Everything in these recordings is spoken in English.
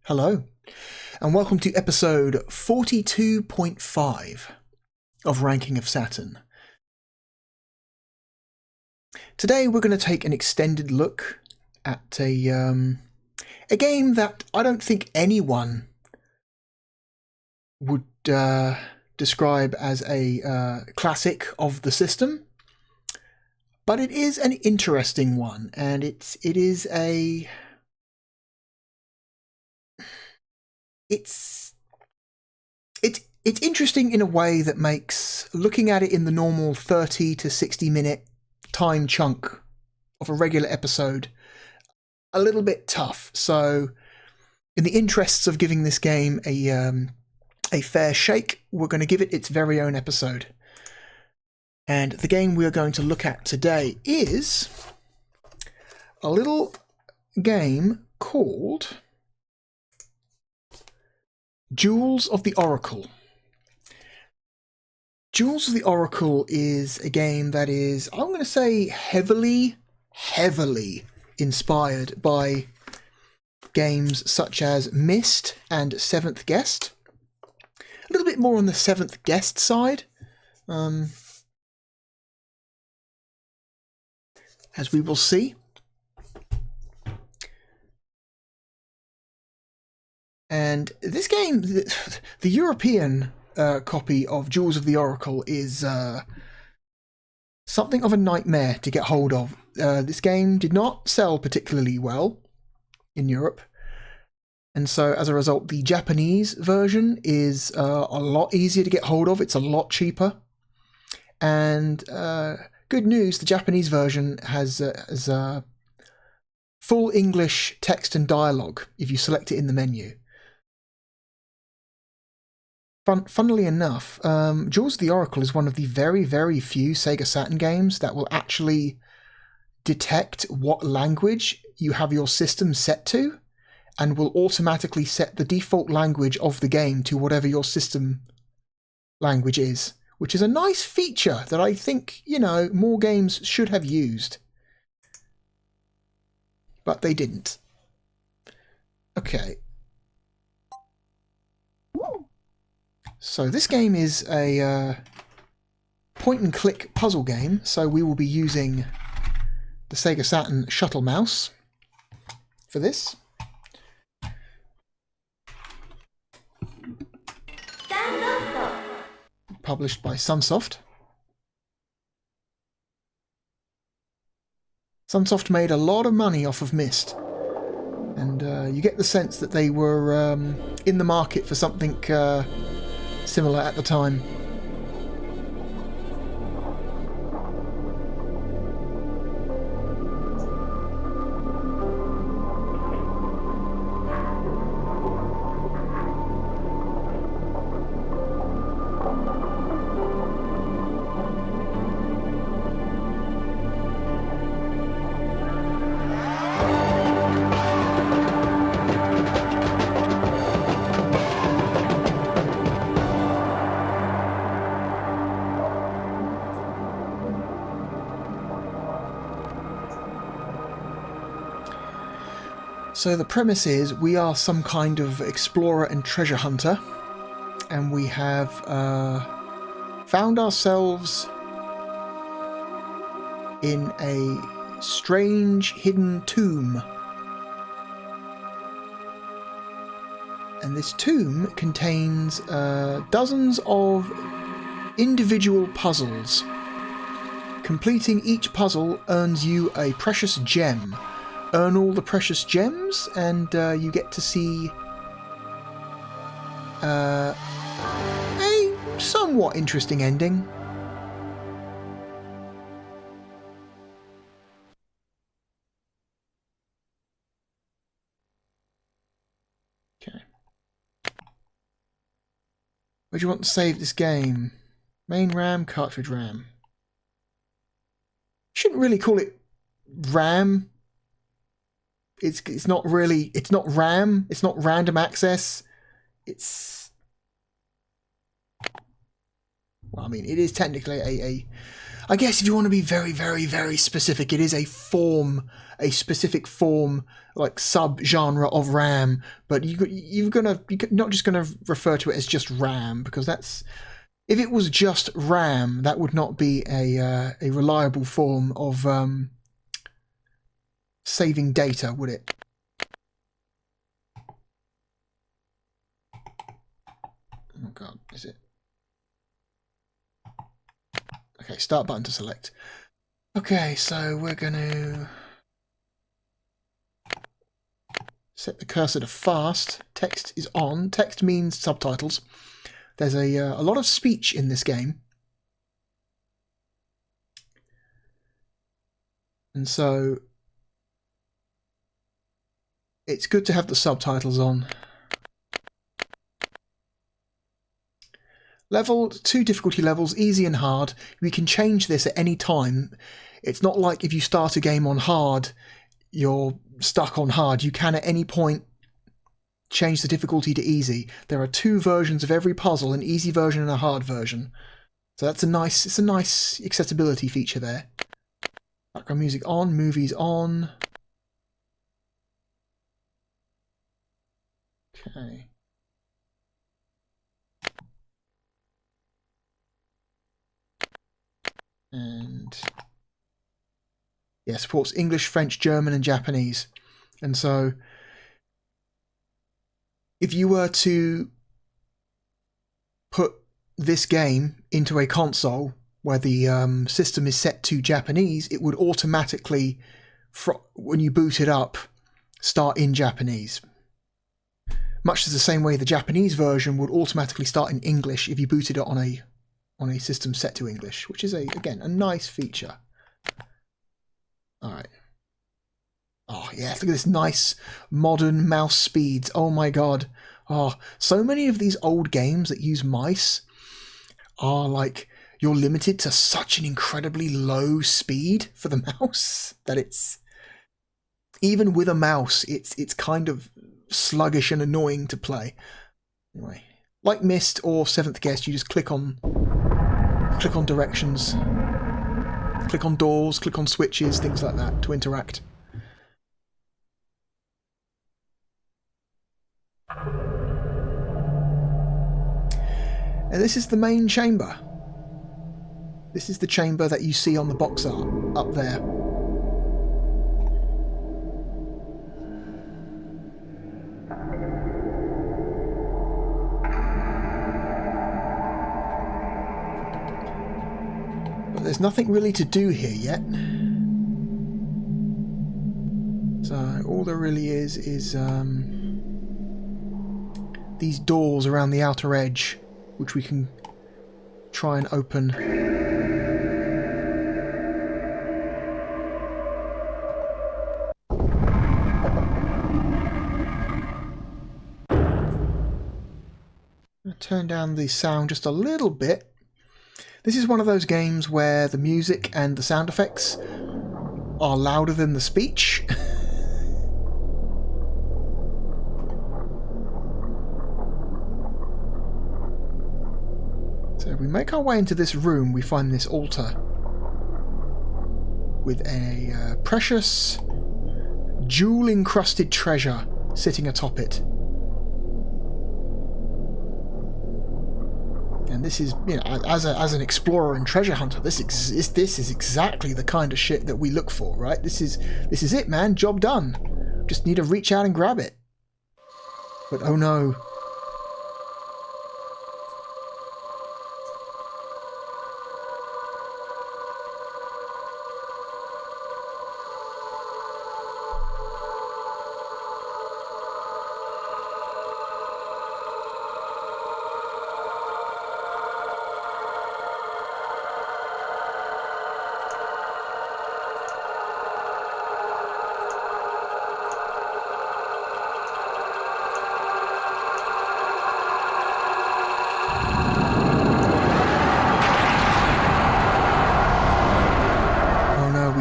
Hello, and welcome to episode 42.5 of Ranking of Saturn. Today we're going to take an extended look at a game that I don't think anyone would describe as a classic of the system, but it is an interesting one, and it's interesting in a way that makes looking at it in the normal 30 to 60 minute time chunk of a regular episode a little bit tough. So in the interests of giving this game a fair shake, we're going to give it its very own episode. And the game we are going to look at today is a little game called Jewels of the Oracle. Jewels of the Oracle is a game that is, I'm going to say, heavily inspired by games such as Myst and Seventh Guest. A little bit more on the Seventh Guest side, as we will see. And this game, the European copy of Jewels of the Oracle is something of a nightmare to get hold of. This game did not sell particularly well in Europe, and so as a result the Japanese version is a lot easier to get hold of. It's a lot cheaper, and good news, the Japanese version has full English text and dialogue if you select it in the menu. Funnily enough, Jewels of the Oracle is one of the very, very few Sega Saturn games that will actually detect what language you have your system set to, and will automatically set the default language of the game to whatever your system language is, which is a nice feature that I think, more games should have used. But they didn't. Okay. So this game is a point-and-click puzzle game, so we will be using the Sega Saturn Shuttle Mouse for this. Published by Sunsoft. Sunsoft made a lot of money off of Myst, and you get the sense that they were in the market for something similar at the time. So the premise is we are some kind of explorer and treasure hunter, and we have found ourselves in a strange hidden tomb. And this tomb contains dozens of individual puzzles. Completing each puzzle earns you a precious gem. Earn all the precious gems, and you get to see a somewhat interesting ending. Okay. Where do you want to save this game? Main RAM, cartridge RAM. Shouldn't really call it RAM. It's not RAM, it's not random access, well, I mean, it is technically I guess if you want to be very, very, very specific, it is a specific form, like sub-genre of RAM, but you're not just gonna refer to it as just RAM, because that's, if it was just RAM, that would not be a reliable form of saving data, would it? Oh god, is it? Okay, start button to select. Okay, so we're going to set the cursor to fast. Text is on. Text means subtitles. There's a lot of speech in this game. And so it's good to have the subtitles on. Level, 2 difficulty levels, easy and hard. We can change this at any time. It's not like if you start a game on hard, you're stuck on hard. You can at any point change the difficulty to easy. There are 2 versions of every puzzle, an easy version and a hard version. So that's it's a nice accessibility feature there. Background music on, movies on. Okay. And yeah, supports English, French, German, and Japanese. And so if you were to put this game into a console where the system is set to Japanese, it would automatically, when you boot it up, start in Japanese. Much as the same way the Japanese version would automatically start in English if you booted it on a system set to English, which is, again, a nice feature. All right. Oh, yeah, look at this nice modern mouse speeds. Oh, my God. Oh, so many of these old games that use mice are like, you're limited to such an incredibly low speed for the mouse that it's, even with a mouse, it's kind of sluggish and annoying to play. Anyway, like Myst or Seventh Guest, you just click on directions, click on doors, click on switches, things like that to interact. And this is the main chamber. This is the chamber that you see on the box art up there. There's nothing really to do here yet. So all there really is these doors around the outer edge, which we can try and open. I'll turn down the sound just a little bit. This is one of those games where the music and the sound effects are louder than the speech. So we make our way into this room, we find this altar with a precious jewel-encrusted treasure sitting atop it. And this is, you know, as an explorer and treasure hunter, this is exactly the kind of shit that we look for, right? This is it, man. Job done. Just need to reach out and grab it. But oh no.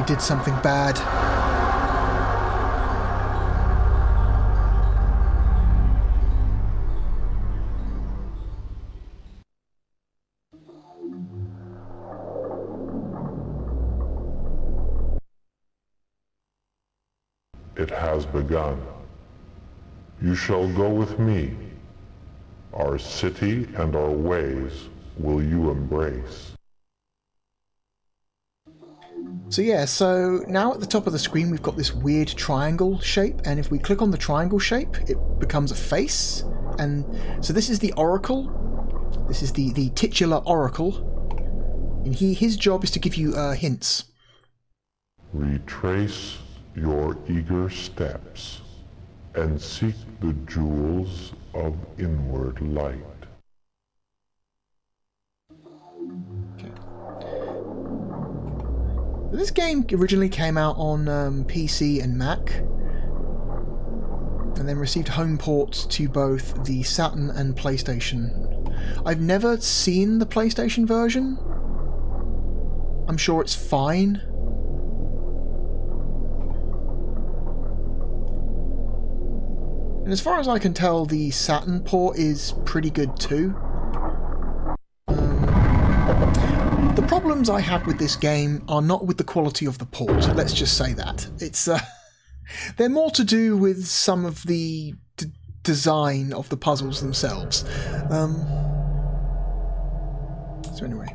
Did something bad. it has begun. You shall go with me. Our city and our ways will you embrace. So yeah, so now at the top of the screen we've got this weird triangle shape, and if we click on the triangle shape it becomes a face. And so this is the oracle. This is the titular oracle, and his job is to give you hints. Retrace your eager steps and seek the jewels of inward light. Okay. This game originally came out on PC and Mac, and then received home ports to both the Saturn and PlayStation. I've never seen the PlayStation version. I'm sure it's fine. And as far as I can tell, the Saturn port is pretty good too. The problems I have with this game are not with the quality of the port, let's just say that. It's they're more to do with some of the design of the puzzles themselves. So anyway.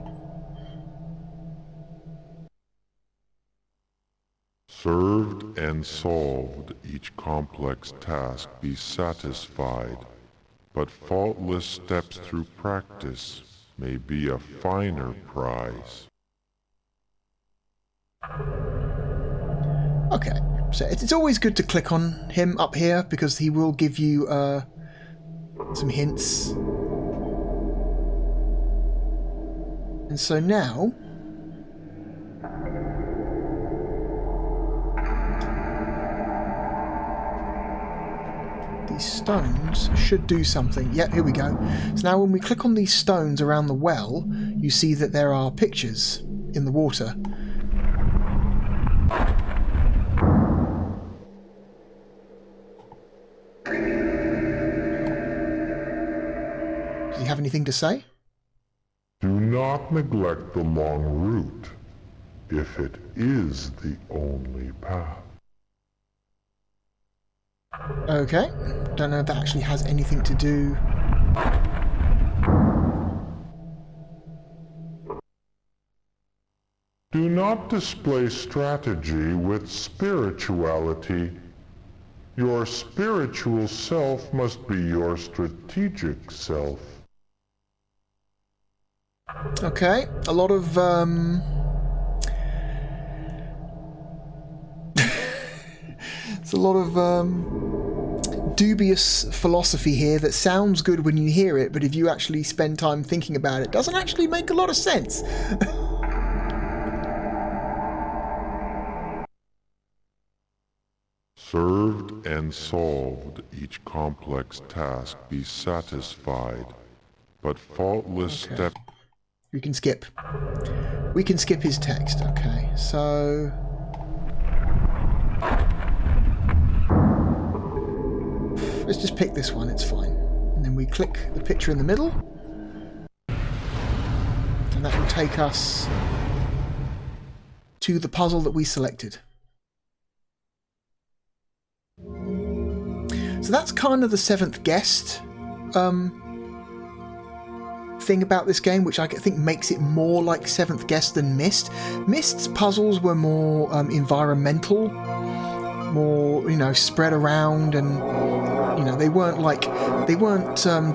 Served and solved each complex task, be satisfied, but faultless steps through practice may be a finer prize. Okay, so it's always good to click on him up here because he will give you some hints. And so now these stones should do something. Yep, here we go. So now when we click on these stones around the well, you see that there are pictures in the water. Do you have anything to say? Do not neglect the long route, if it is the only path. Okay, don't know if that actually has anything to do. Do not display strategy with spirituality. Your spiritual self must be your strategic self. Okay, a lot of it's a lot of dubious philosophy here that sounds good when you hear it, but if you actually spend time thinking about it, doesn't actually make a lot of sense. Served and solved each complex task, be satisfied, but faultless step. We can skip. We can skip his text. Okay, so let's just pick this one, it's fine. And then we click the picture in the middle. And that will take us to the puzzle that we selected. So that's kind of the seventh guest thing about this game, which I think makes it more like Seventh Guest than Myst. Myst's puzzles were more environmental, more, you know, spread around, and you know, they weren't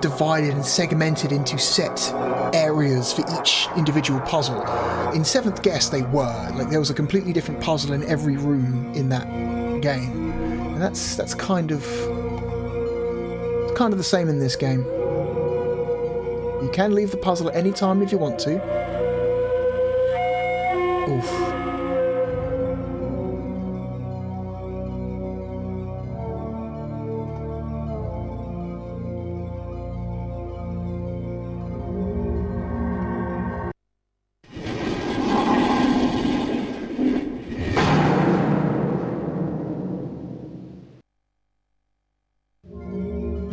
divided and segmented into set areas for each individual puzzle. In Seventh Guest they were, like, there was a completely different puzzle in every room in that game, and that's kind of the same in this game. You can leave the puzzle at any time if you want to. Oof.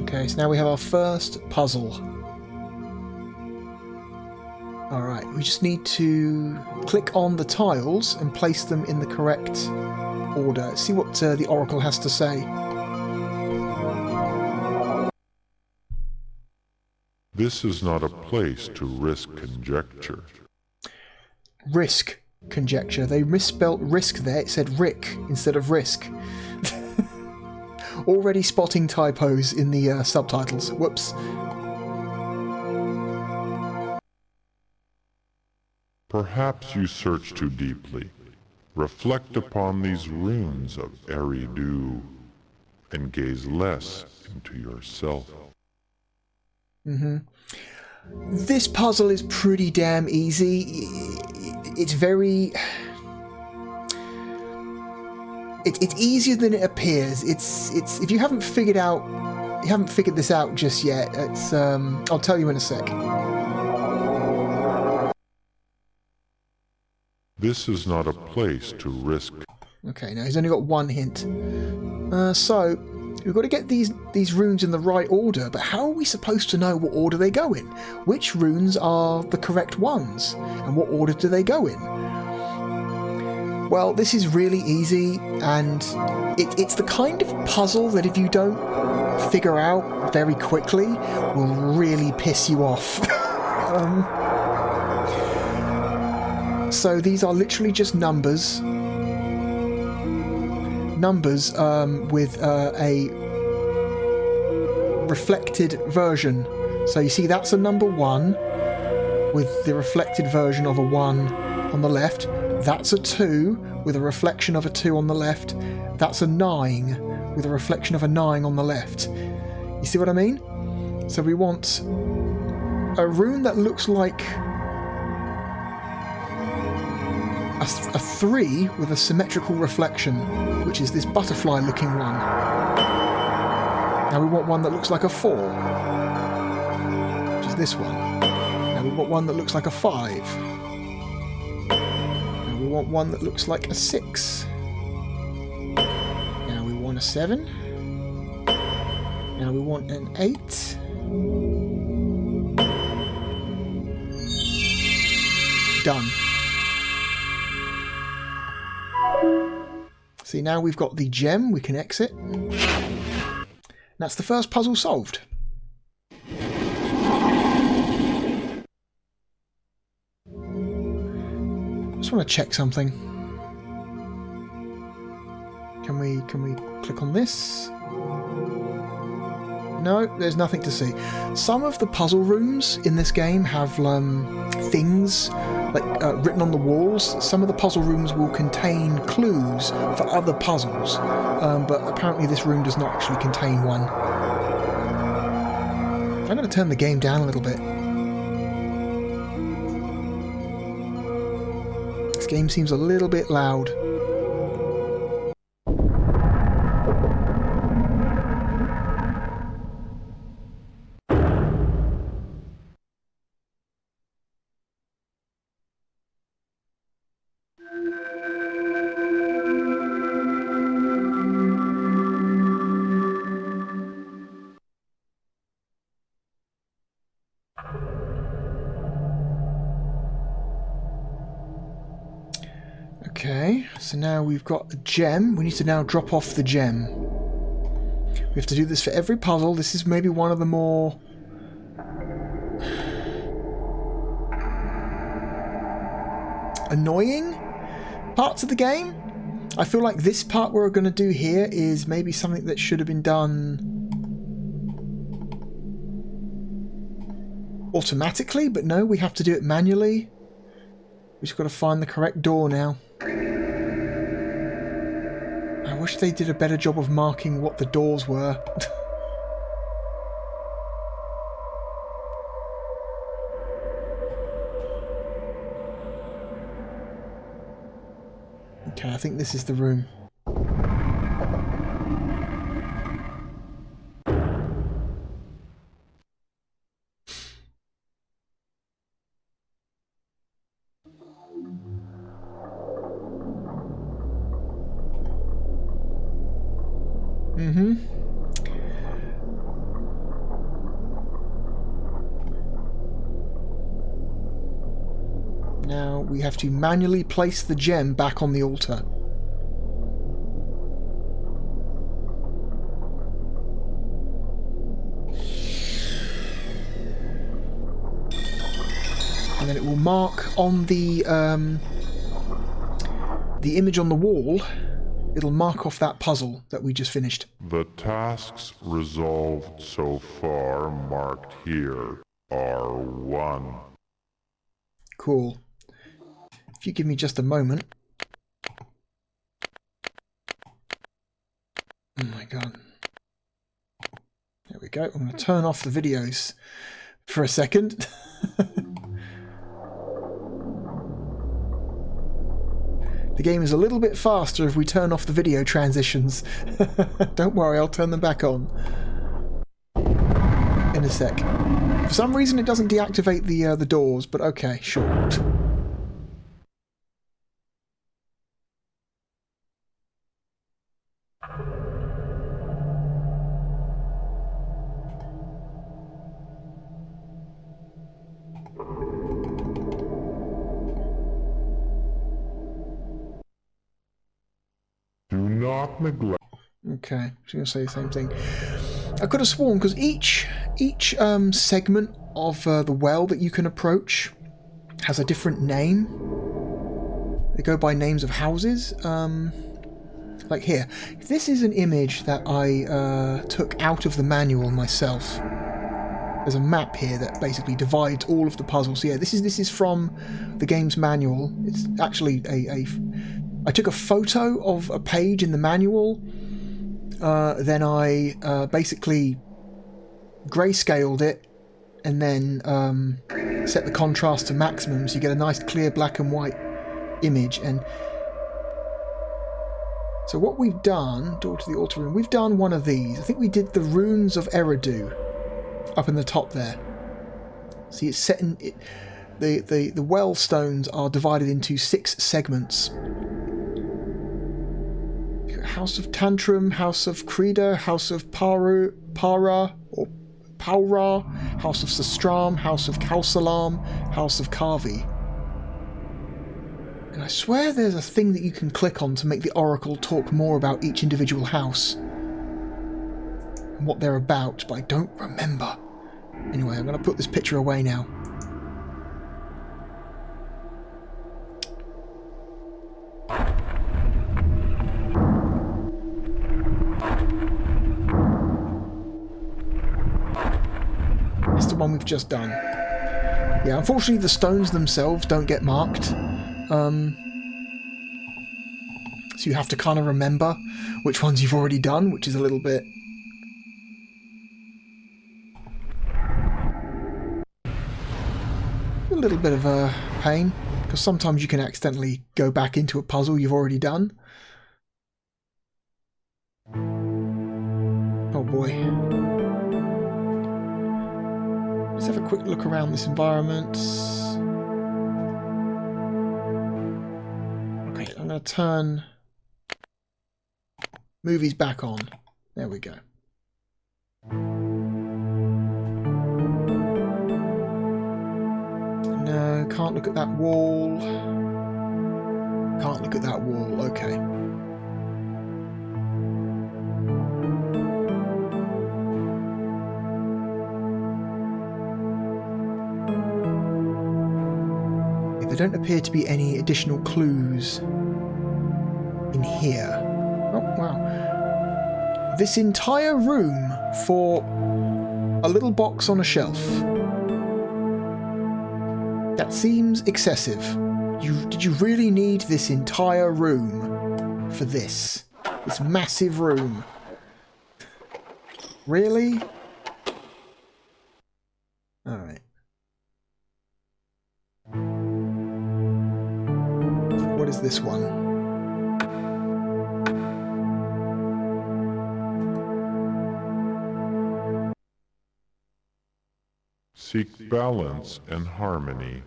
Okay, so now we have our first puzzle. Alright, we just need to click on the tiles and place them in the correct order. Let's see what the Oracle has to say. This is not a place to risk conjecture. Risk conjecture. They misspelt risk there. It said Rick instead of risk. Already spotting typos in the subtitles. Whoops. Perhaps you search too deeply. Reflect upon these runes of Eridu and gaze less into yourself. This puzzle is pretty damn easy. It's very... It's easier than it appears. It's if you haven't figured this out just yet. It's I'll tell you in a sec. This is not a place to risk. Okay, now he's only got one hint. So we've got to get these runes in the right order, but how are we supposed to know what order they go in? Which runes are the correct ones, and what order do they go in? Well, this is really easy, and it's the kind of puzzle that if you don't figure out very quickly, will really piss you off. So these are literally just numbers. Numbers with a reflected version. So you see that's a number 1 with the reflected version of a 1 on the left. That's a 2 with a reflection of a 2 on the left. That's a 9 with a reflection of a 9 on the left. You see what I mean? So we want a rune that looks like a 3 with a symmetrical reflection, which is this butterfly looking one. Now we want one that looks like a 4, which is this one. Now we want one that looks like a 5. Now we want one that looks like a 6. Now we want a 7. Now we want an 8. Done. See, now we've got the gem, we can exit. That's the first puzzle solved. Just want to check something. Can we click on this? No, there's nothing to see. Some of the puzzle rooms in this game have things like written on the walls. Some of the puzzle rooms will contain clues for other puzzles, but apparently this room does not actually contain one. I'm going to turn the game down a little bit. This game seems a little bit loud. Okay, so now we've got a gem. We need to now drop off the gem. We have to do this for every puzzle. This is maybe one of the more annoying parts of the game. I feel like this part we're going to do here is maybe something that should have been done automatically, but no, we have to do it manually. We've just got to find the correct door now. I wish they did a better job of marking what the doors were. Okay, I think this is the room. Now we have to manually place the gem back on the altar. and then it will mark on the image on the wall. It'll mark off that puzzle that we just finished. The tasks resolved so far marked here are 1. Cool. If you give me just a moment. Oh my god. There we go. I'm going to turn off the videos for a second. The game is a little bit faster if we turn off the video transitions. Don't worry, I'll turn them back on in a sec. For some reason it doesn't deactivate the doors, but okay, sure. Do not neglect. Okay, I was going to say the same thing. I could have sworn, because each segment of the well that you can approach has a different name. They go by names of houses. Like here. This is an image that I took out of the manual myself. There's a map here that basically divides all of the puzzles. So yeah, this is from the game's manual. It's actually I took a photo of a page in the manual, then I basically grayscaled it, and then set the contrast to maximum so you get a nice clear black and white image. And so what we've done, door to the altar room, we've done one of these. I think we did the runes of Eridu up in the top there. See, it's set in it. The well stones are divided into 6 segments. House of Tantrum, House of Krida, House of Para, or Paura, House of Sestram, House of Kausalam, House of Kavi. And I swear there's a thing that you can click on to make the Oracle talk more about each individual house and what they're about, but I don't remember. Anyway, I'm going to put this picture away now. That's the one we've just done. Yeah, unfortunately the stones themselves don't get marked. So you have to kind of remember which ones you've already done, which is a little bit... a little bit of a pain, because sometimes you can accidentally go back into a puzzle you've already done. Oh boy. Let's have a quick look around this environment. Okay, I'm going to turn movies back on. There we go. No, can't look at that wall. Can't look at that wall, okay. There don't appear to be any additional clues in here. Oh, wow. This entire room for a little box on a shelf. That seems excessive. Did you really need this entire room for this? This massive room? Really? Alright. What is this one? Seek balance and harmony.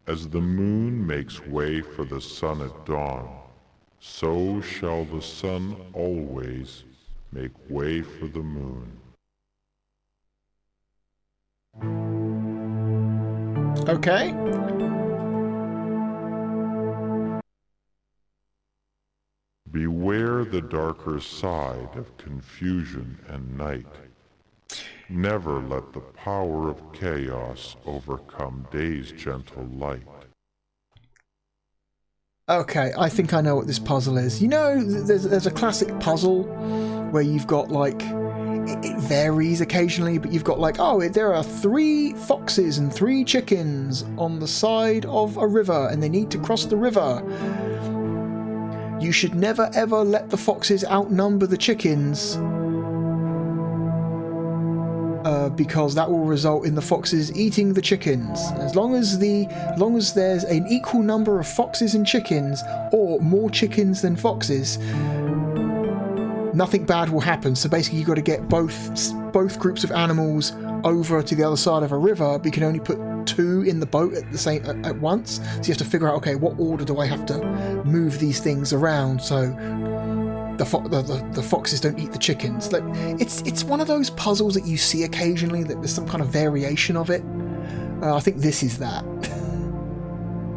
As the moon makes way for the sun at dawn, so shall the sun always make way for the moon. Okay. Beware the darker side of confusion and night. Never let the power of chaos overcome day's gentle light. Okay, I think I know what this puzzle is. You know, there's a classic puzzle where you've got, like, it varies occasionally, but you've got, like, oh, there are 3 foxes and 3 chickens on the side of a river, and they need to cross the river. You should never ever let the foxes outnumber the chickens, because that will result in the foxes eating the chickens. As long as there's an equal number of foxes and chickens, or more chickens than foxes, nothing bad will happen. So basically, you've got to get both groups of animals over to the other side of a river, but you can only put 2 in the boat at once. So you have to figure out, okay, what order do I have to move these things around so the foxes don't eat the chickens. Like, it's one of those puzzles that you see occasionally, that there's some kind of variation of it. I think this is that.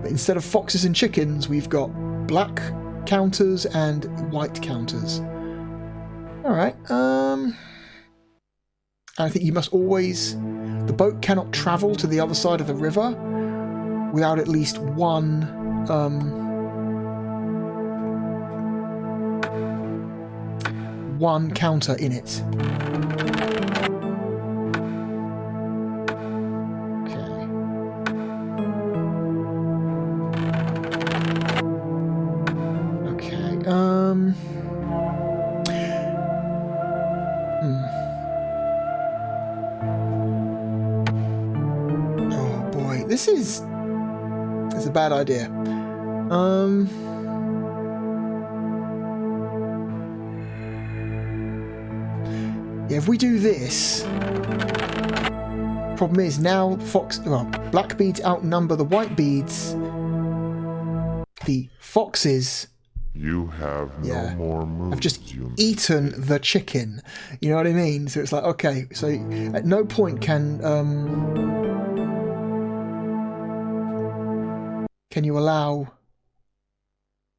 But instead of foxes and chickens, we've got black counters and white counters. Alright, I think you must always... The boat cannot travel to the other side of the river without at least one counter in it. Oh boy, this is a bad idea. Yeah, if we do this, problem is now black beads outnumber the white beads. The foxes, you have no more moves. I've just eaten the chicken. You know what I mean? So it's like, okay, so at no point can you allow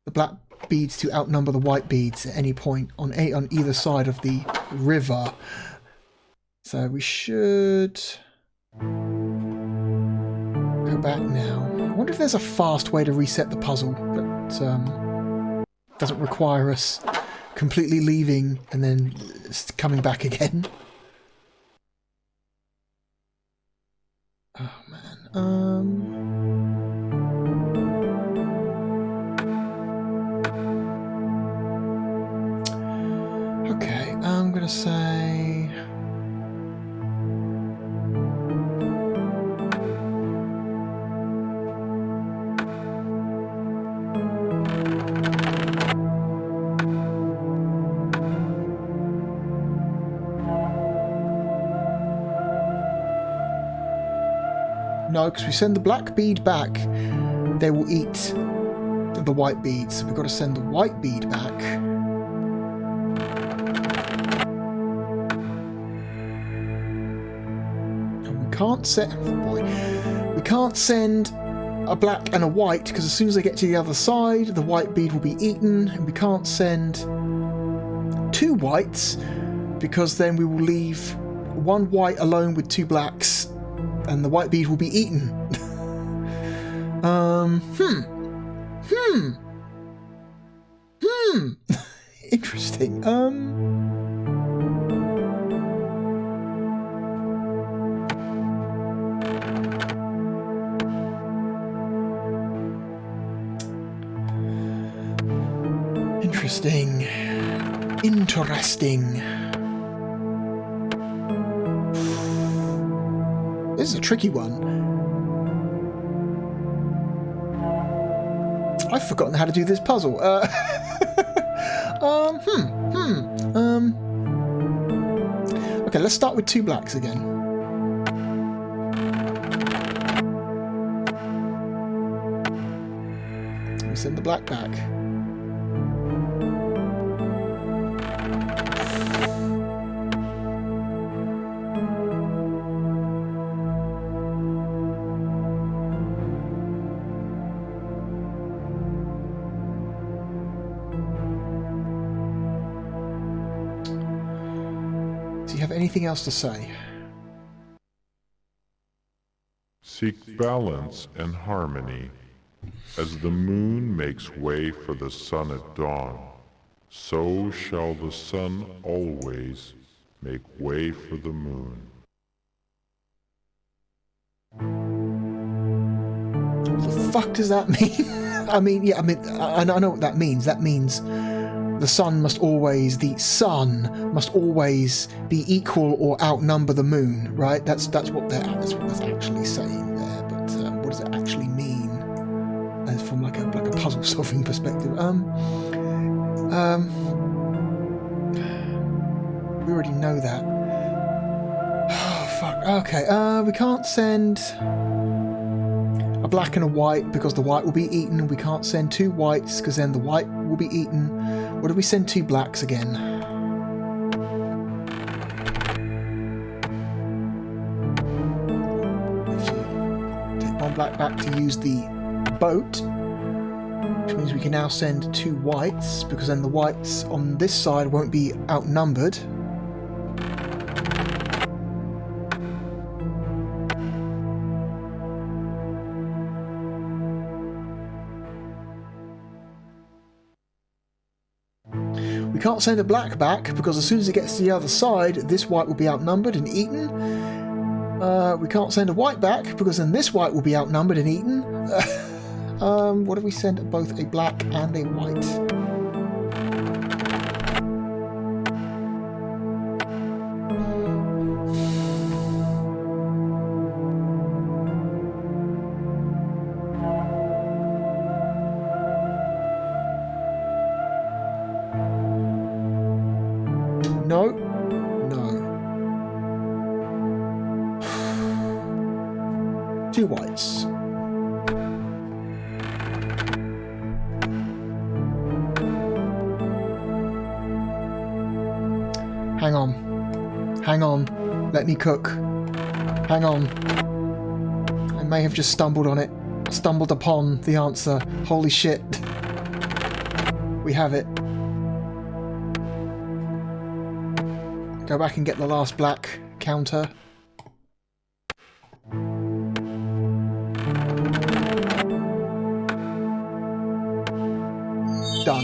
the black beads to outnumber the white beads at any point on either side of the river. So we should go back now. I wonder if there's a fast way to reset the puzzle that doesn't require us completely leaving and then coming back again. Oh man. Okay, I'm gonna say... No, because we send the black bead back, they will eat the white beads. So we've got to send the white bead back. We can't send a black and a white, because as soon as they get to the other side, the white bead will be eaten, and we can't send 2 whites, because then we will leave 1 white alone with 2 blacks, and the white bead will be eaten. Interesting. Interesting. This is a tricky one. I've forgotten how to do this puzzle. Okay, let's start with 2 blacks again. Let me send the black back. Anything else to say? Seek balance and harmony. As the moon makes way for the sun at dawn, so shall the sun always make way for the moon. What the fuck does that mean? I know what that means. That means the sun must always be equal or outnumber the moon, right? That's what that's actually saying there. But what does it actually mean? As from like a puzzle solving perspective. We already know that. Oh fuck. Okay. We can't send a black and a white because the white will be eaten. We can't send two whites because then the white will be eaten. What do we send two blacks again? Take one black back to use the boat, which means we can now send two whites because then the whites on this side won't be outnumbered. We can't send a black back because as soon as it gets to the other side, this white will be outnumbered and eaten. We can't send a white back because then this white will be outnumbered and eaten. What if we send both a black and a white? No. Two whites. Hang on. Let me cook. Hang on. I may have just stumbled on it. Stumbled upon the answer. Holy shit. We have it. Go back and get the last black counter. Done.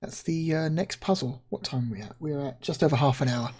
That's the next puzzle. What time are we at? We're at just over half an hour.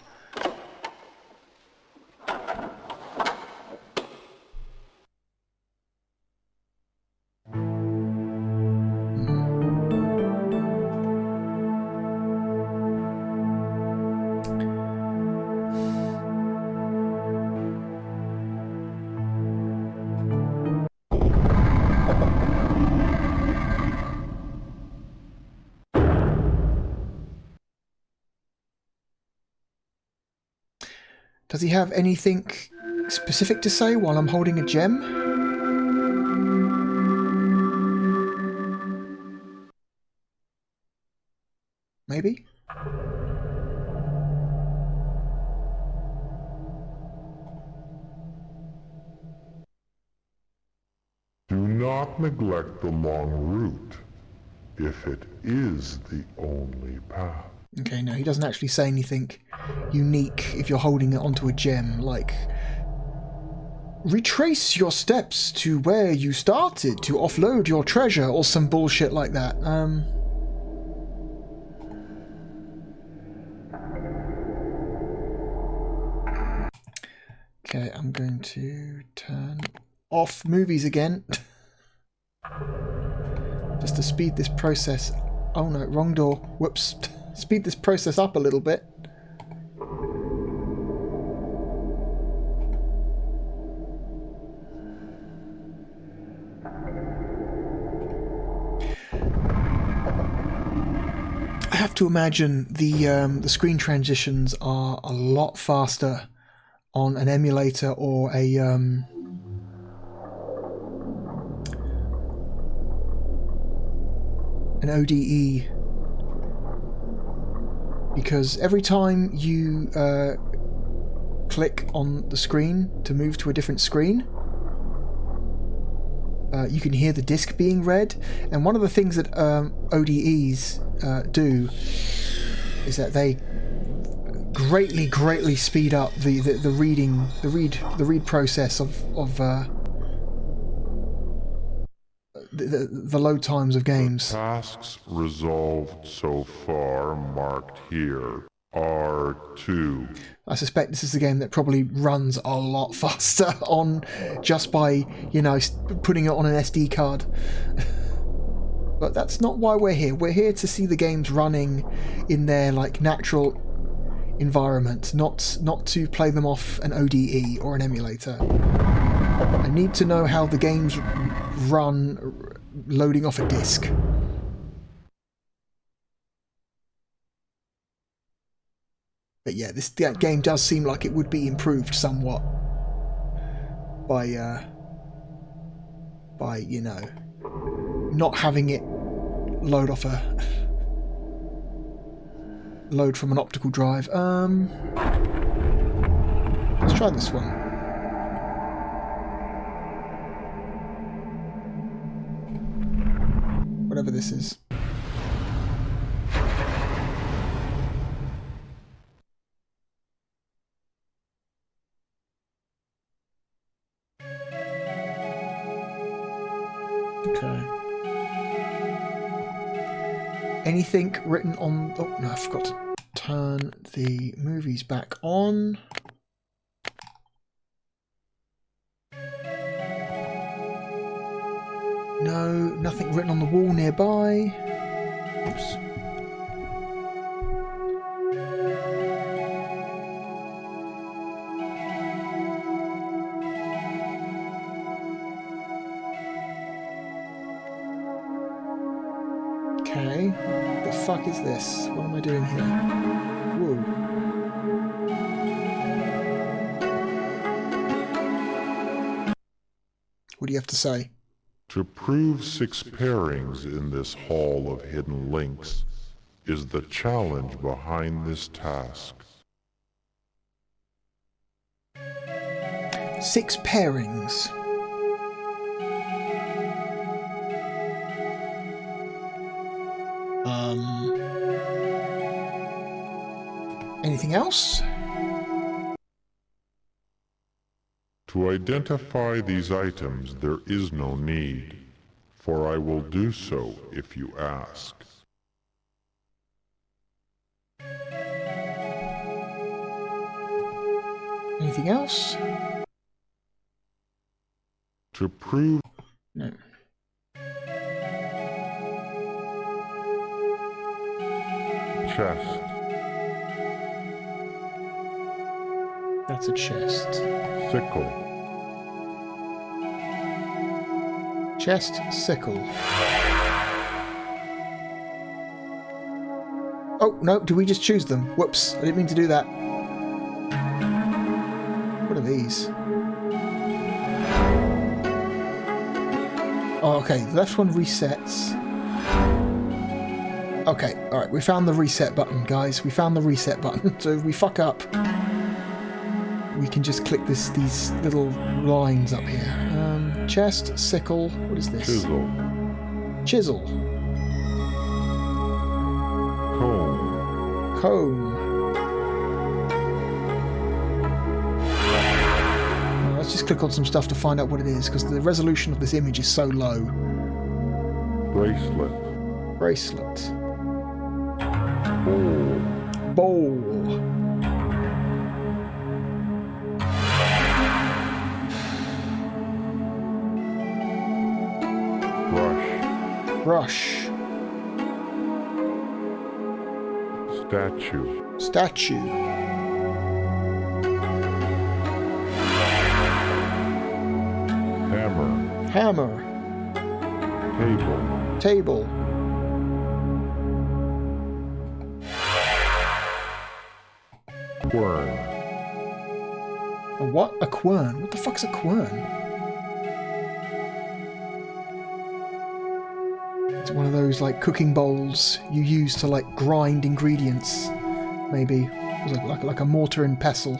Does he have anything specific to say while I'm holding a gem? Maybe? Do not neglect the long route, if it is the only path. Okay, no, he doesn't actually say anything unique if you're holding it onto a gem, like retrace your steps to where you started to offload your treasure or some bullshit like that. Okay, I'm going to turn off movies again just to speed this process. Oh no, wrong door. Whoops. Speed this process up a little bit. I have to imagine the screen transitions are a lot faster on an emulator or a an ODE, because every time you click on the screen to move to a different screen, you can hear the disc being read. And one of the things that ODEs do is that they greatly speed up the read process of the load times of games. The tasks resolved so far marked here are 2. I suspect this is a game that probably runs a lot faster on just by, you know, putting it on an SD card. But that's not why we're here. We're here to see the games running in their like natural environment, not to play them off an ODE or an emulator. I need to know how the games run loading off a disc. But yeah, that game does seem like it would be improved somewhat by you know, not having it load from an optical drive. Let's try this one. Whatever this is. Okay. Anything written on... Oh, no, I forgot to turn the movies back on. No, nothing written on the wall nearby. Oops. Okay, what the fuck is this? What am I doing here? Whoa. What do you have to say? To prove 6 pairings in this hall of hidden links is the challenge behind this task. 6 pairings. Anything else? To identify these items there is no need, for I will do so if you ask. Anything else? To prove... No. Chest. That's a chest. Sickle. Chest, sickle. Oh, no, did we just choose them? Whoops, I didn't mean to do that. What are these? Oh, okay, the left one resets. Okay, alright, we found the reset button, guys. We found the reset button. So if we fuck up, we can just click these little lines up here. Chest, sickle, what is this? Chisel. Chisel. Comb. Comb. Well, let's just click on some stuff to find out what it is, because the resolution of this image is so low. Bracelet. Bracelet. Bowl. Bowl. Brush. Statue. Statue. Hammer. Hammer. Table. Table. Quern. A what? A quern? What the fuck's a quern? It's one of those like cooking bowls you use to like grind ingredients, maybe. It was like a mortar and pestle.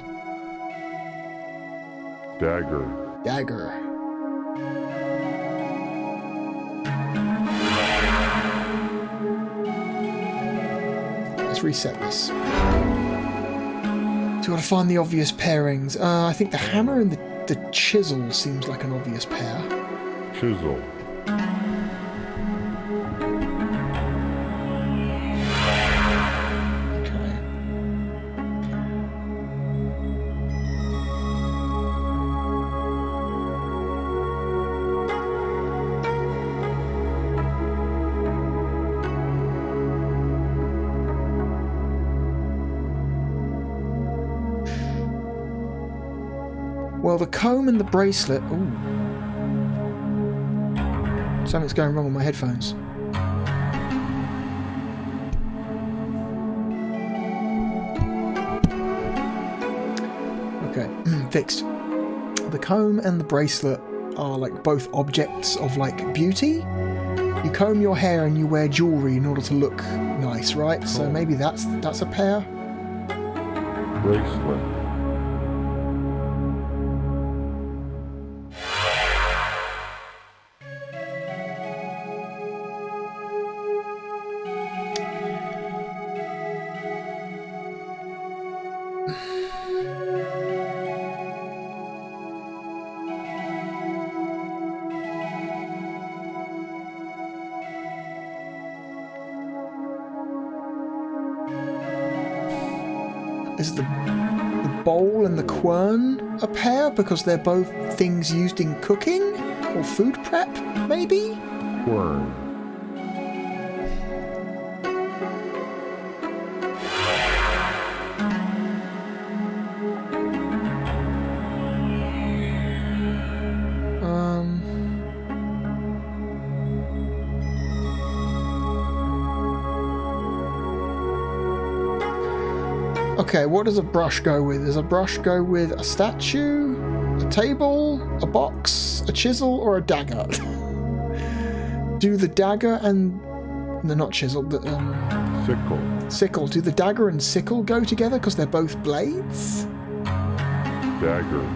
Dagger. Dagger. Let's reset this. So I've got to find the obvious pairings. I think the hammer and the chisel seems like an obvious pair. Chisel. Well, the comb and the bracelet... Ooh. Something's going wrong with my headphones. Okay, fixed. The comb and the bracelet are like both objects of like beauty. You comb your hair and you wear jewelry in order to look nice, right? So maybe that's a pair. Bracelet. Is the bowl and the quern a pair because they're both things used in cooking or food prep, maybe? Quern. Okay, what does a brush go with? Does a brush go with a statue, a table, a box, a chisel, or a dagger? Do the dagger and... No, not chisel, but... Sickle. Sickle. Do the dagger and sickle go together because they're both blades? Dagger.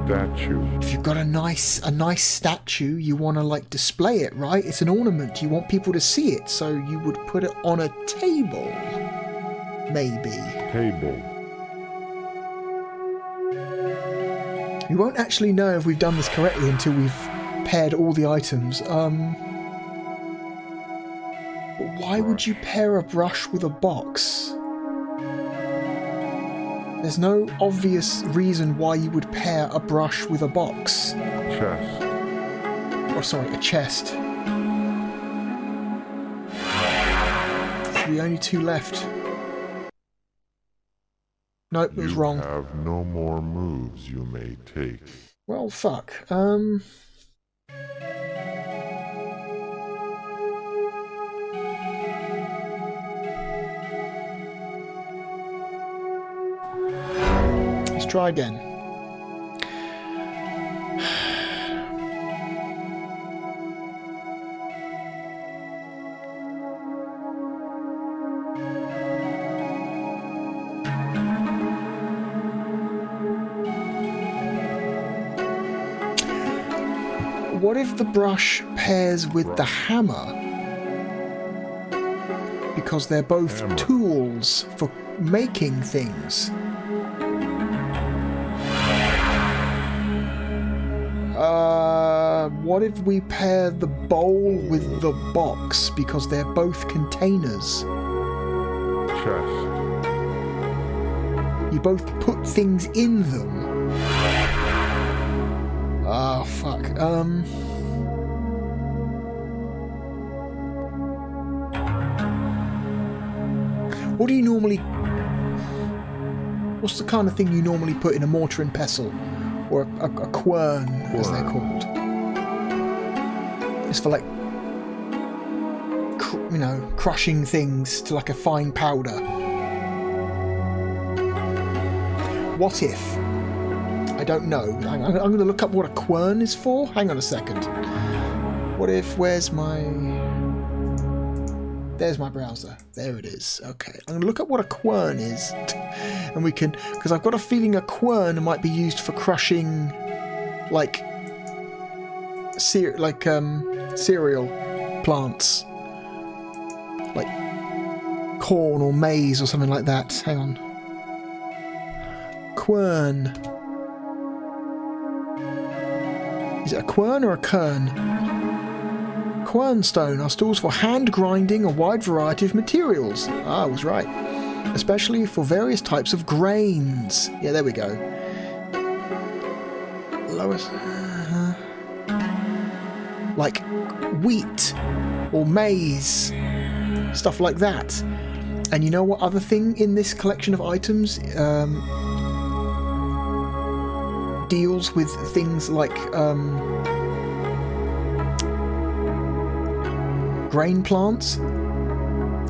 Statue. If you've got a nice statue, you want to like display it, right? It's an ornament. You want people to see it, so you would put it on a table, maybe. Table. We won't actually know if we've done this correctly until we've paired all the items. But why would you pair a brush with a box? There's no obvious reason why you would pair a brush with a box. Chest. Or sorry, a chest. The only two left. Nope, it was wrong. You have no more moves you may take. Well, fuck. Let's try again. What if the brush pairs with the hammer? Because they're both tools for making things. What if we pair the bowl with the box because they're both containers? Chest. You both put things in them. Ah, fuck. What do you normally... What's the kind of thing you normally put in a mortar and pestle? Or a quern, as they're called. It's for like, crushing things to like a fine powder. What if? I don't know. I'm going to look up what a quern is for. Hang on a second. What if? Where's my? There's my browser. There it is. Okay, I'm going to look up what a quern is. And we can... Because I've got a feeling a quern might be used for crushing, like... cereal plants. Like corn or maize or something like that. Hang on. Quern. Is it a quern or a kern? Quernstone are tools for hand grinding a wide variety of materials. Ah, I was right. Especially for various types of grains. Yeah, there we go. Lowest... like wheat or maize. Stuff like that. And you know what other thing in this collection of items deals with things like grain plants?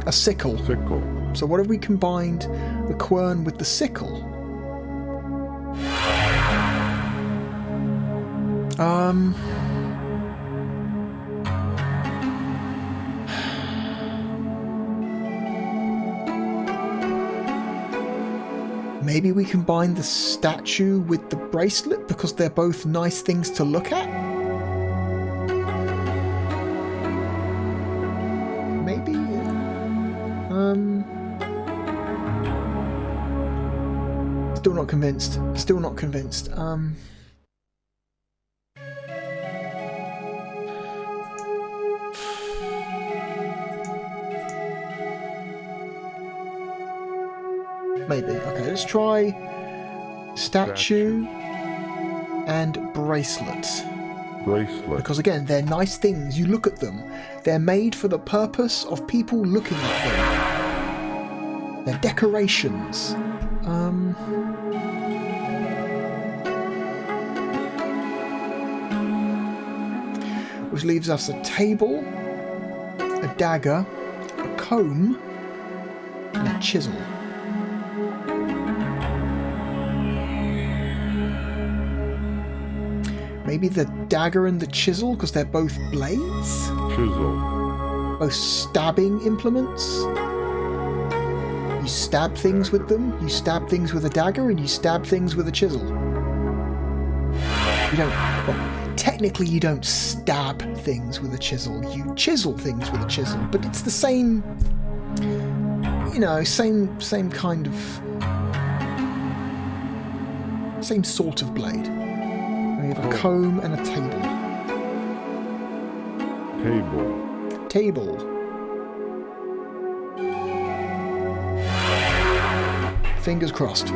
A sickle. Sickle. So what if we combined the quern with the sickle? Maybe we combine the statue with the bracelet because they're both nice things to look at? Maybe? Still not convinced. Still not convinced. Maybe. Okay, let's try statue and bracelet. Bracelet. Because again, they're nice things. You look at them. They're made for the purpose of people looking at them. They're decorations. Which leaves us a table, a dagger, a comb, and a chisel. Maybe the dagger and the chisel, because they're both blades? Chisel. Both stabbing implements? You stab things with them, you stab things with a dagger, and you stab things with a chisel. You don't... Well, technically you don't stab things with a chisel, you chisel things with a chisel, but it's the same... You know, same kind of... Same sort of blade. We have a comb and a table. Table. Fingers crossed.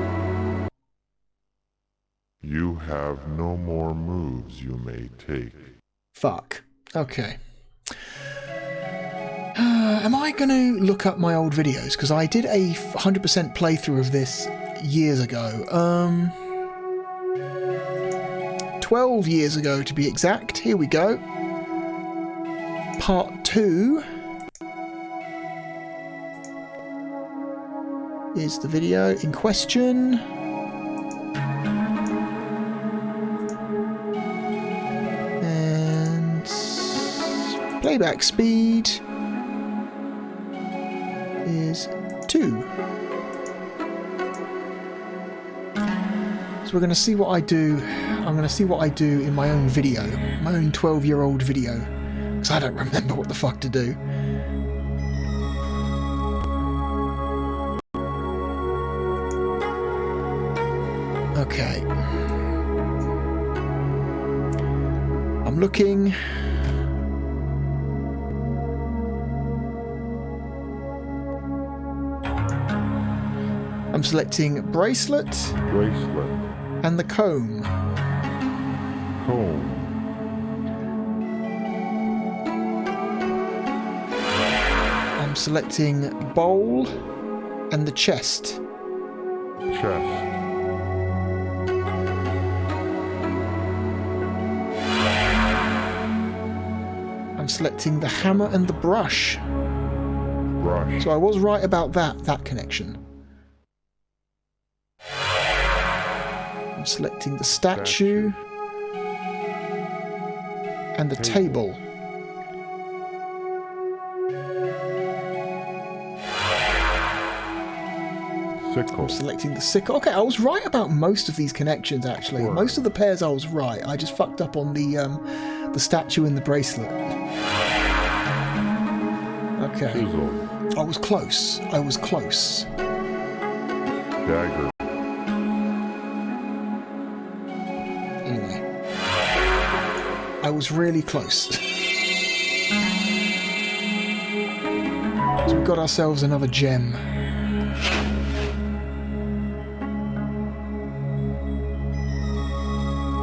You have no more moves you may take. Fuck. Okay. Am I going to look up my old videos? Because I did a 100% playthrough of this years ago. 12 years ago to be exact. Here we go. Part 2 is the video in question. And playback speed is 2. So we're going to see what I do. I'm going to see what I do in my own video, my own 12-year-old video, because I don't remember what the fuck to do. Okay. I'm looking. I'm selecting bracelet. And the comb. I'm selecting bowl and the chest. I'm selecting the hammer and the brush. So I was right about that connection. I'm selecting the statue and the table. sickle. I'm selecting the sickle. Okay, I was right about most of these connections, actually. Word. Most of the pairs I was right. I just fucked up on the statue and the bracelet. Okay. Chisel. I was close. I was close. Dagger. Anyway. I was really close. So we got ourselves another gem.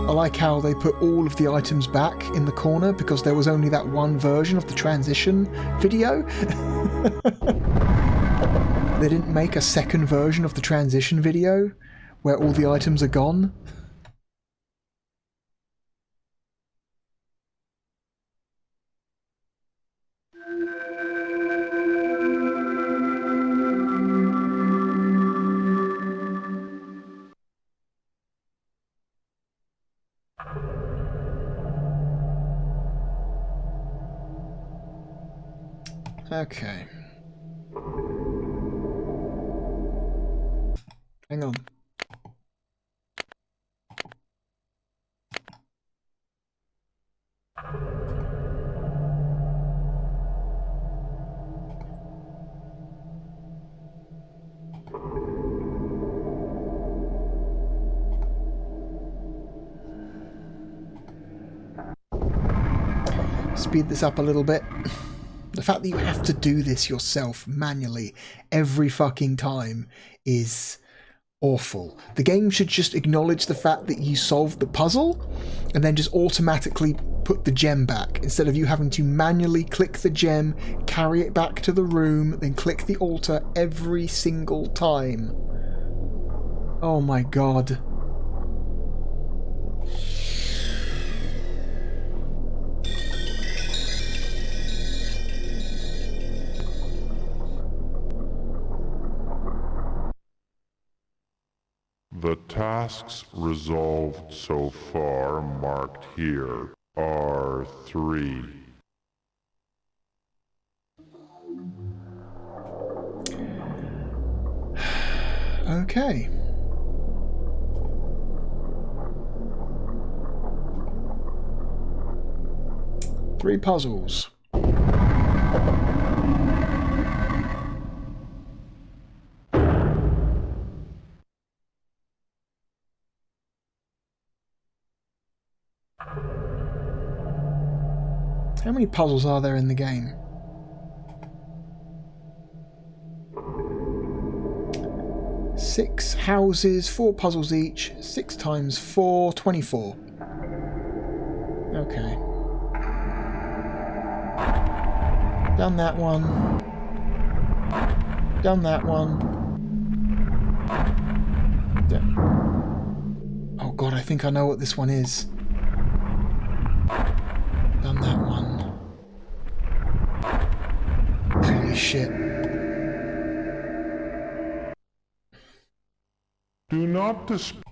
I like how they put all of the items back in the corner because there was only that one version of the transition video. They didn't make a second version of the transition video where all the items are gone. Okay. Hang on. Speed this up a little bit. The fact that you have to do this yourself manually every fucking time is awful. The game should just acknowledge the fact that you solved the puzzle and then just automatically put the gem back instead of you having to manually click the gem, carry it back to the room, then click the altar every single time. Oh my god. The tasks resolved so far marked here are 3. Okay. Three puzzles. How many puzzles are there in the game? 6 houses, 4 puzzles each. 6 times 4, 24. Okay. Done that one. Done that one. Yeah. Oh god, I think I know what this one is. Done that one. Holy shit. Do not despair.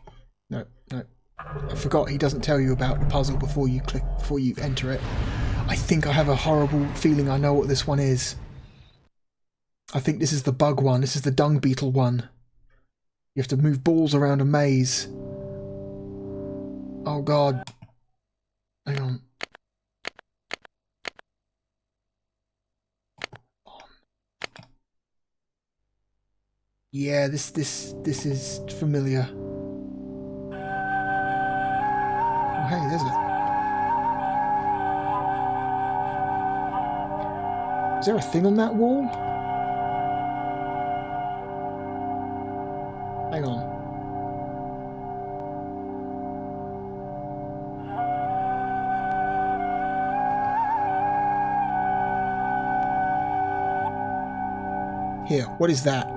No. I forgot he doesn't tell you about the puzzle before you enter it. I think I have a horrible feeling I know what this one is. I think this is the bug one. This is the dung beetle one. You have to move balls around a maze. Oh god. Hang on. Yeah, this is familiar. Oh, hey, there's a... Is there a thing on that wall? Hang on. Here, what is that?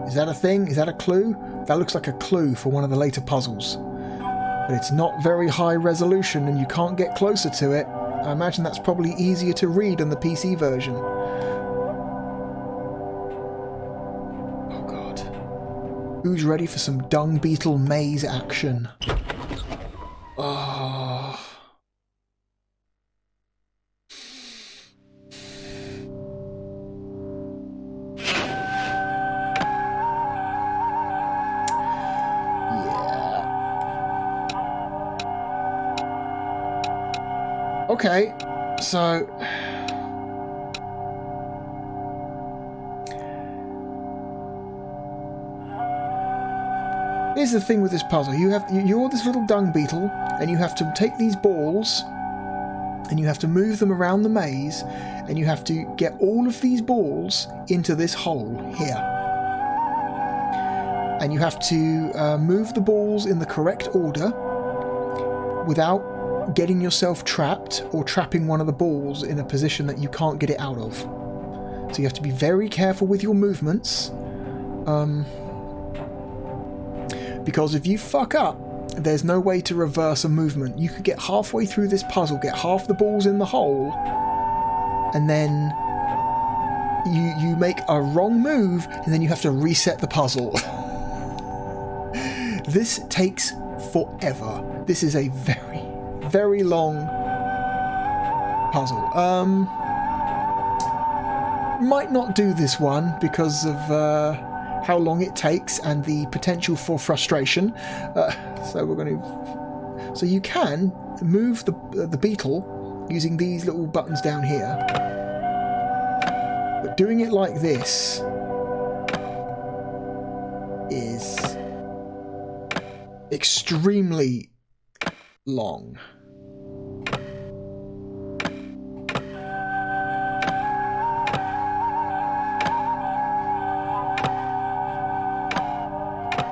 Is that a thing? Is that a clue? That looks like a clue for one of the later puzzles. But it's not very high resolution and you can't get closer to it. I imagine that's probably easier to read on the PC version. Oh god. Who's ready for some dung beetle maze action? Oh. Okay, so here's the thing with this puzzle. You're this little dung beetle, and you have to take these balls, and you have to move them around the maze, and you have to get all of these balls into this hole here. And you have to move the balls in the correct order without getting yourself trapped or trapping one of the balls in a position that you can't get it out of. So you have to be very careful with your movements. Because if you fuck up, there's no way to reverse a movement. You could get halfway through this puzzle, get half the balls in the hole, and then you make a wrong move, and then you have to reset the puzzle. This takes forever. This is a very, very long puzzle. Might not do this one because of how long it takes and the potential for frustration. So we're going to. So you can move the beetle using these little buttons down here, but doing it like this is extremely long.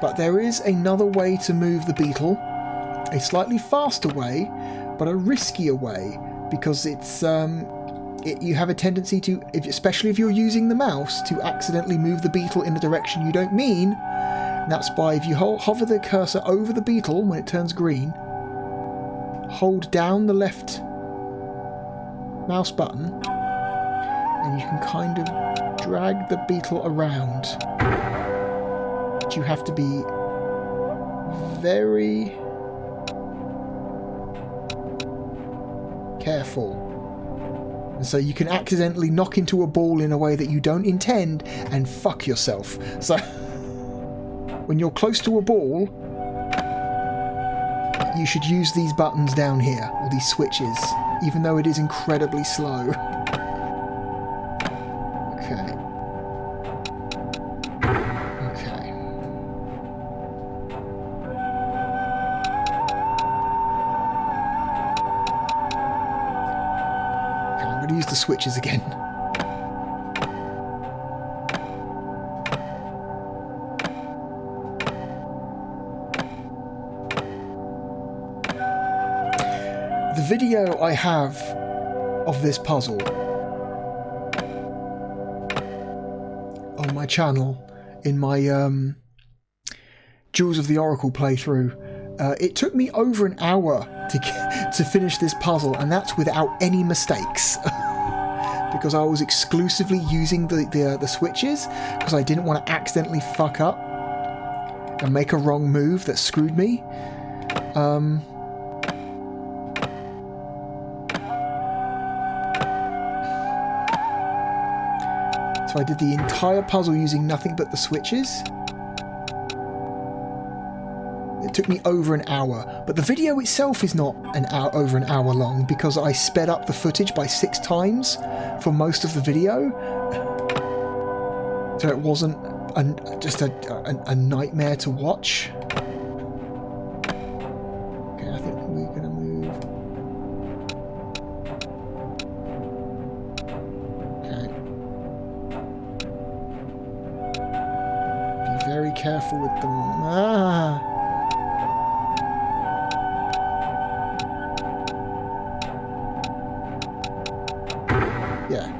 But there is another way to move the beetle, a slightly faster way, but a riskier way, because it's you have a tendency to, especially if you're using the mouse, to accidentally move the beetle in a direction you don't mean. And that's by, if you hover the cursor over the beetle when it turns green, hold down the left mouse button, and you can kind of drag the beetle around. But you have to be very careful. And so you can accidentally knock into a ball in a way that you don't intend and fuck yourself. So when you're close to a ball, you should use these buttons down here, or these switches, even though it is incredibly slow. Okay. Okay. Okay, I'm going to use the switches again. The video I have of this puzzle on my channel, in my Jewels of the Oracle playthrough, it took me over an hour to finish this puzzle, and that's without any mistakes. Because I was exclusively using the switches, because I didn't want to accidentally fuck up and make a wrong move that screwed me. So I did the entire puzzle using nothing but the switches. It took me over an hour, but the video itself is not over an hour long, because I sped up the footage by 6 times for most of the video. So it wasn't just a nightmare to watch. Okay, I think we're going to move. Very careful with them. Yeah.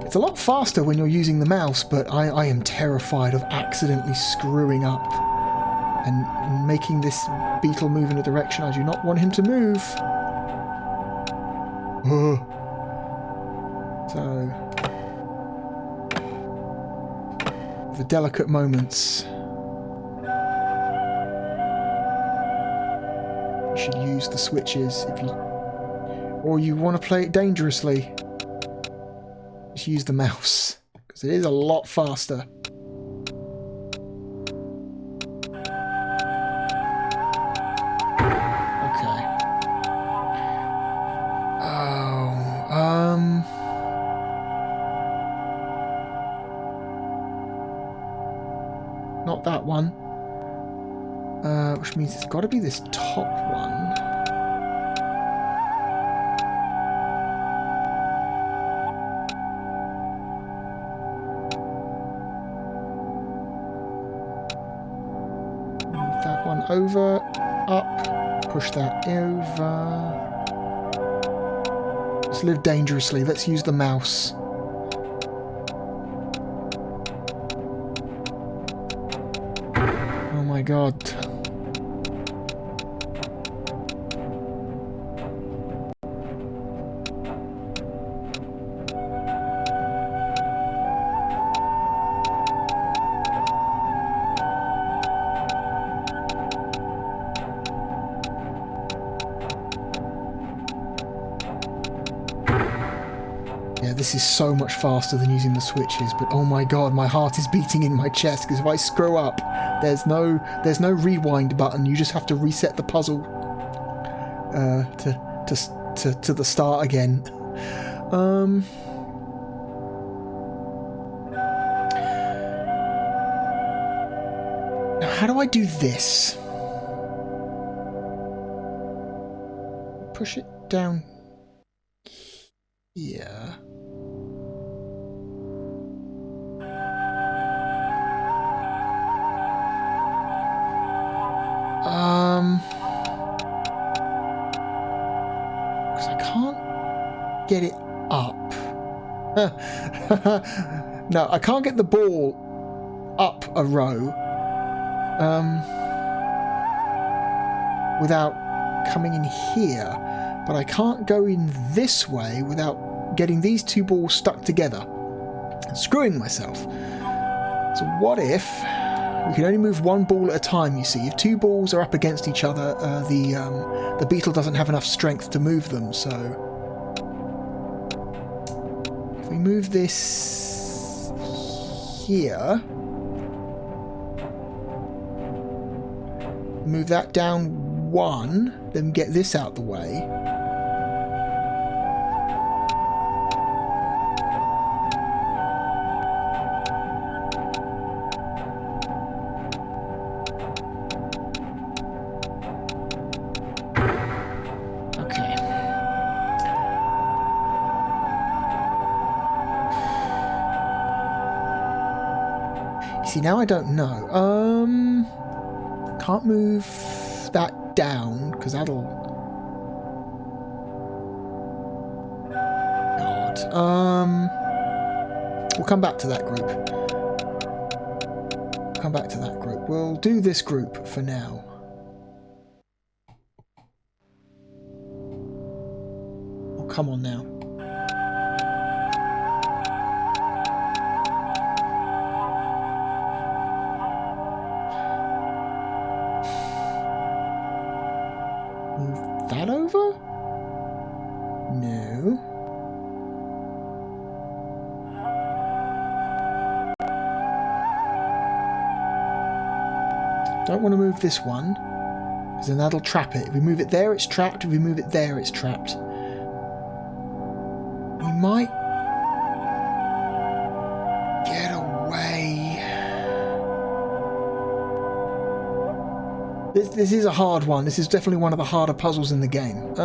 It's a lot faster when you're using the mouse, but I am terrified of accidentally screwing up and making this beetle move in a direction I do not want him to move. So the delicate moments. You should use the switches if you, or you want to play it dangerously. Just use the mouse, because it is a lot faster. Okay. not that one. Which means it's got to be this top one. Move that one over, up, push that over. Let's live dangerously. Let's use the mouse. Oh my god. This is so much faster than using the switches, but oh my god, my heart is beating in my chest, because if I screw up, there's no rewind button. You just have to reset the puzzle to the start again. Now how do I do this? Push it down here. Because I can't get it up. No, I can't get the ball up a row without coming in here, but I can't go in this way without getting these two balls stuck together and screwing myself. So what if we can only move one ball at a time, you see? If two balls are up against each other, the beetle doesn't have enough strength to move them, so if we move this here, move that down one, then get this out the way. See, now I don't know. Can't move that down, because that'll... God. We'll come back to that group. Come back to that group. We'll do this group for now. Oh, come on now. That over? No. Don't want to move this one, because then that'll trap it. If we move it there, it's trapped. If we move it there, it's trapped. We might get away. This is a hard one. This is definitely one of the harder puzzles in the game.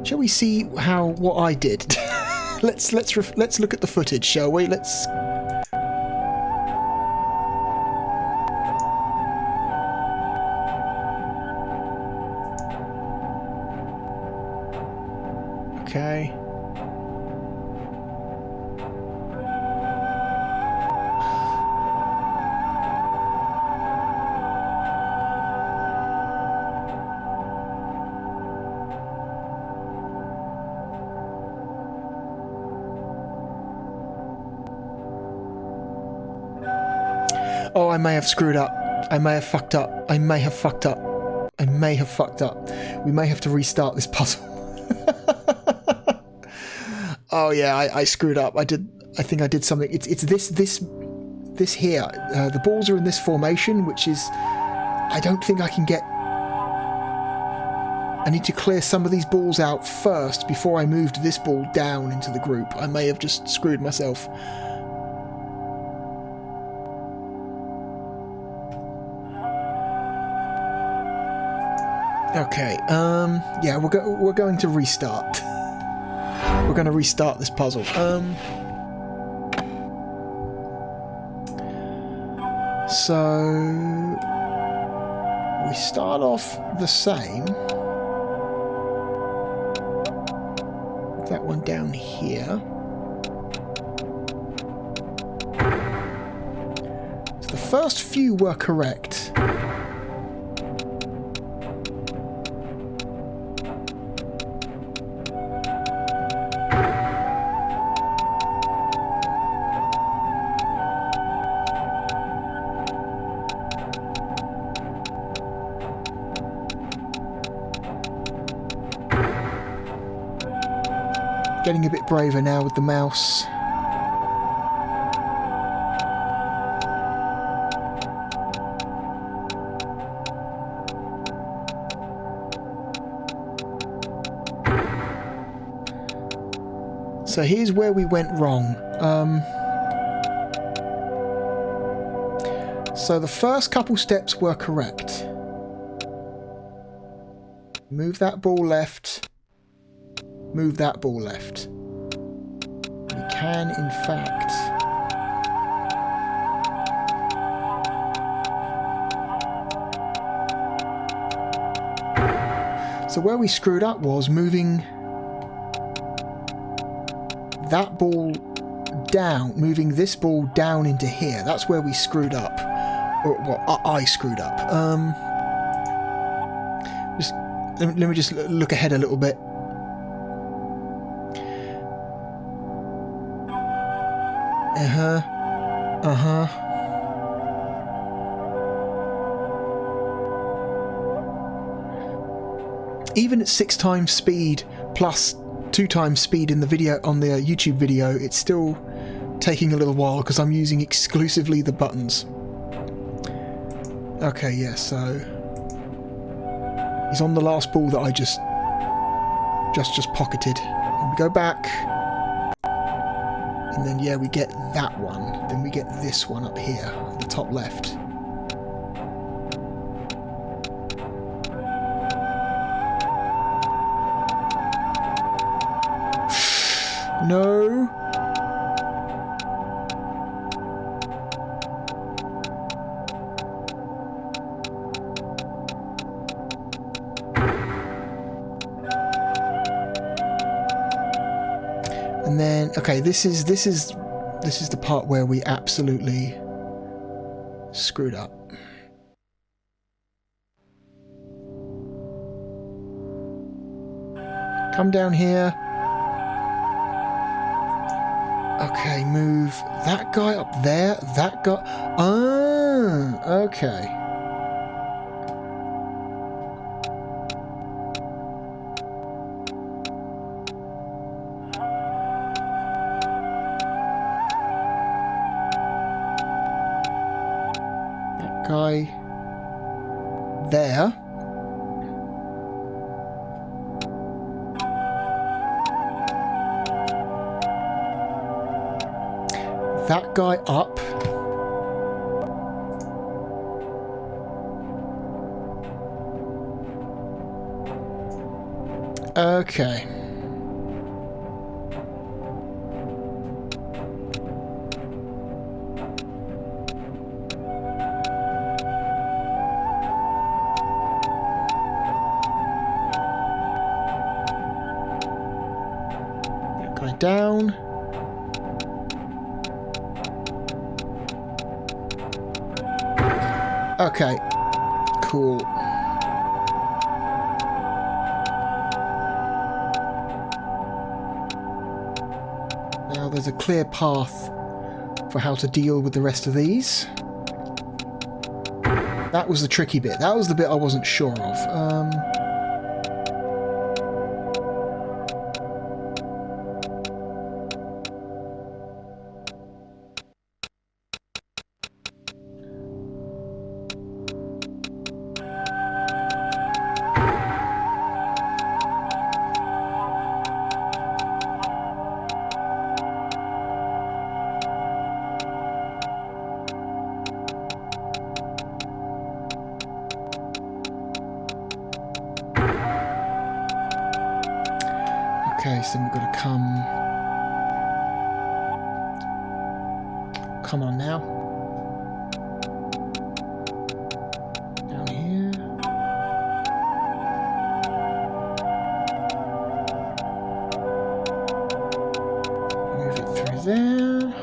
Shall we see what I did? let's look at the footage, shall we? Let's. Okay. Oh, I may have screwed up. I may have fucked up. I may have fucked up. I may have fucked up. We may have to restart this puzzle. Oh yeah, I screwed up. I think I did something. It's this here. The balls are in this formation, which is... I don't think I can get I need to clear some of these balls out first before I moved this ball down into the group. I may have just screwed myself. Okay, yeah, we're going to restart. We're going to restart this puzzle. So we start off the same. That one down here. So the first few were correct. Getting a bit braver now with the mouse. So here's where we went wrong. So the first couple steps were correct. Move that ball left. Move that ball left. We can, in fact, so where we screwed up was moving that ball down, moving this ball down into here. That's where we screwed up. Or, well, I screwed up. Let me just look ahead a little bit. Even at 6 times speed plus 2 times speed in the video on the YouTube video, it's still taking a little while because I'm using exclusively the buttons. Okay, yeah, so he's on the last ball that I just pocketed. And we go back. And then, yeah, we get that one. Then we get this one up here, the top left. No. And then, okay, this is the part where we absolutely screwed up. Come down here. Okay, move that guy up there. That guy. Ah, okay. Guy there. That guy up. Okay. Down. Okay. Cool. Now there's a clear path for how to deal with the rest of these. That was the tricky bit. That was the bit I wasn't sure of. Okay, so we've got to come on now. Down here. Move it through there.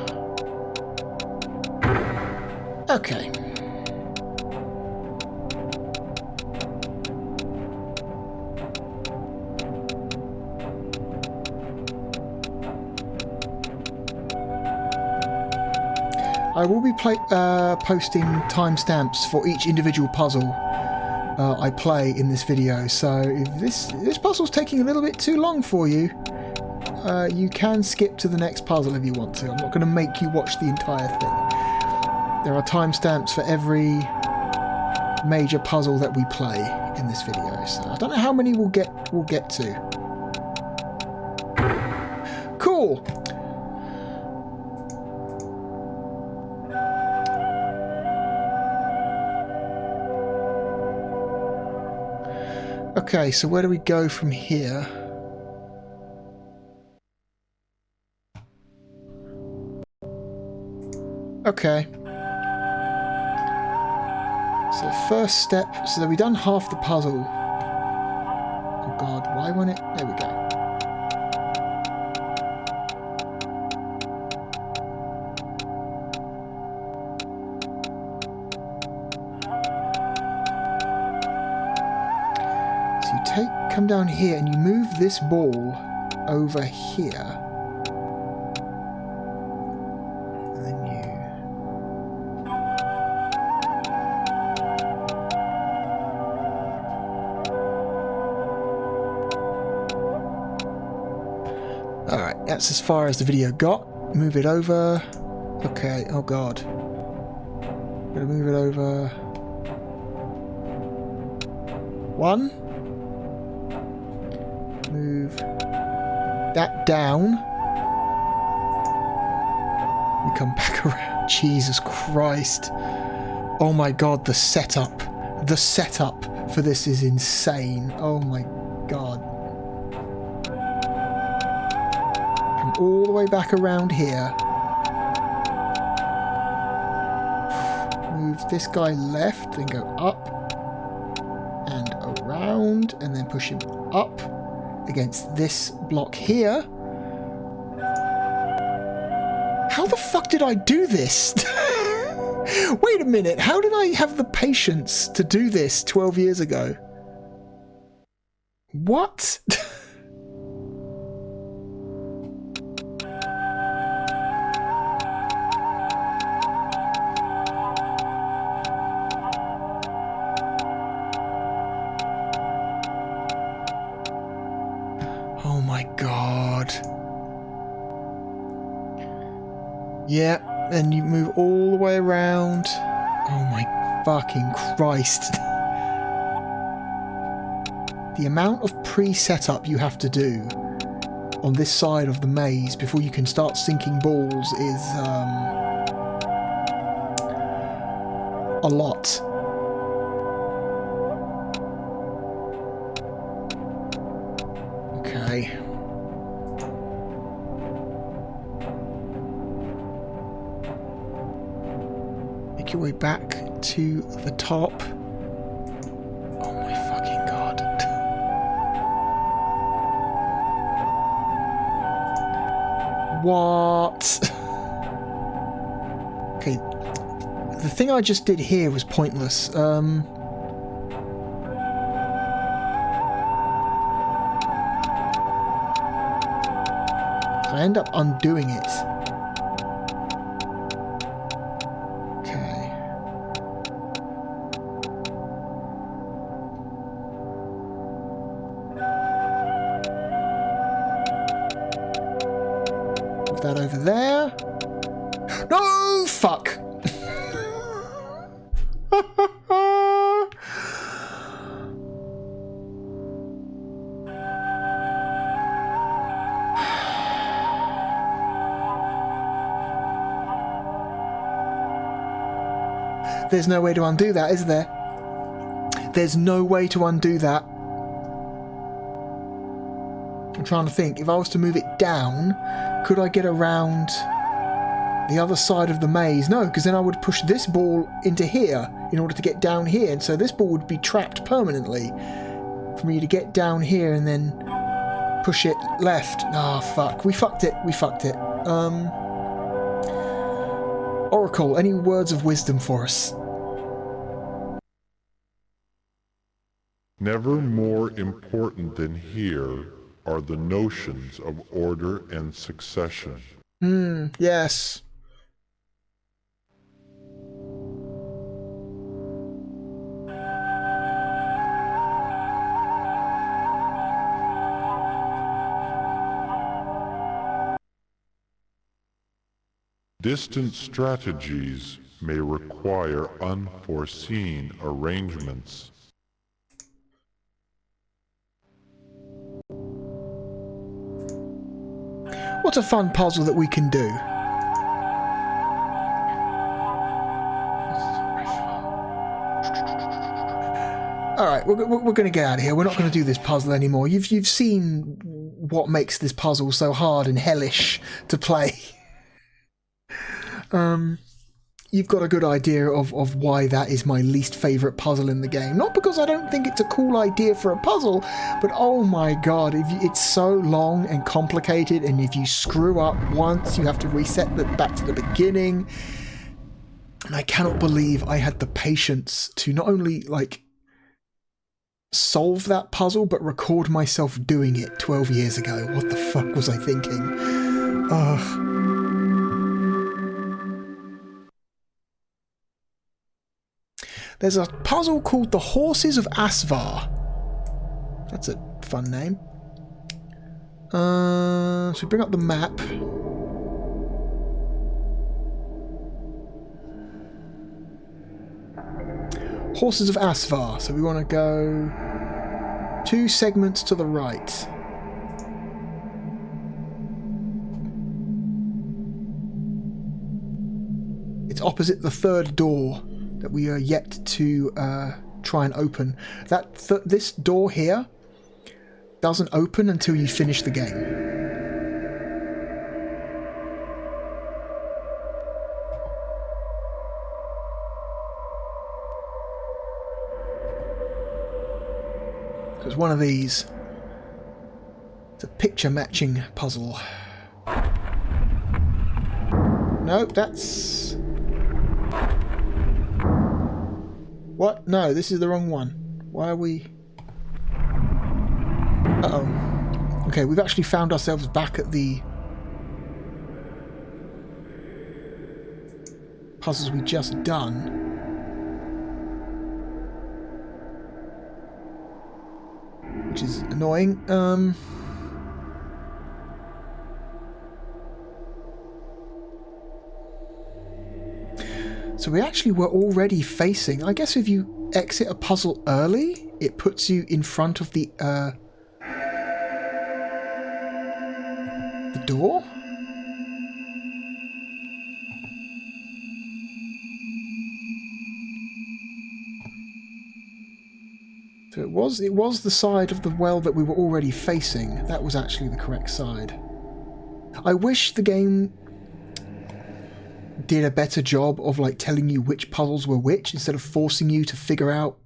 Okay. I will be posting timestamps for each individual puzzle I play in this video, so if this puzzle's taking a little bit too long for you, you can skip to the next puzzle if you want to. I'm not going to make you watch the entire thing. There are timestamps for every major puzzle that we play in this video, so I don't know how many we'll get to. Cool. Okay, so where do we go from here? Okay. So first step, so we've done half the puzzle. Oh god, why won't it? There we go. Come down here and you move this ball over here. And then Alright, that's as far as the video got. Move it over. Okay, oh god. Gotta move it over. One. Move that down. We come back around. Jesus Christ. Oh my god, the setup. The setup for this is insane. Oh my god. Come all the way back around here. Move this guy left, then go up and around, and then push him up against this block here. How the fuck did I do this? Wait a minute, how did I have the patience to do this 12 years ago? What? Oh my god. Yeah, and you move all the way around. Oh my fucking Christ. The amount of pre-setup you have to do on this side of the maze before you can start sinking balls is a lot. Okay. Make your way back to the top. Oh my fucking god. What? Okay. The thing I just did here was pointless. I end up undoing it. Okay. Put that over there. No! Fuck! There's no way to undo that, is there? There's no way to undo that. I'm trying to think. If I was to move it down, could I get around the other side of the maze? No, because then I would push this ball into here in order to get down here. And so this ball would be trapped permanently for me to get down here and then push it left. Ah, fuck. We fucked it. We fucked it. Oracle, any words of wisdom for us? Never more important than here are the notions of order and succession. Yes. Distant strategies may require unforeseen arrangements. What's a fun puzzle that we can do? Alright, we're going to get out of here. We're not going to do this puzzle anymore. You've seen what makes this puzzle so hard and hellish to play. You've got a good idea of why that is my least favourite puzzle in the game. Not because I don't think it's a cool idea for a puzzle, but oh my god, it's so long and complicated, and if you screw up once, you have to reset back to the beginning. And I cannot believe I had the patience to not only, like, solve that puzzle, but record myself doing it 12 years ago. What the fuck was I thinking? Ugh. There's a puzzle called The Horses of Asvah. That's a fun name. So we bring up the map. Horses of Asvah. So we want to go 2 segments to the right. It's opposite the third door that we are yet to try and open. This door here doesn't open until you finish the game. So it's one of these. It's a picture matching puzzle. Nope, that's... What? No, this is the wrong one. Why are we... Uh-oh. Okay, we've actually found ourselves back at the puzzles we just done. Which is annoying. So we actually were already facing... I guess if you exit a puzzle early, it puts you in front of the door? So it was the side of the well that we were already facing. That was actually the correct side. I wish the game did a better job of, like, telling you which puzzles were which instead of forcing you to figure out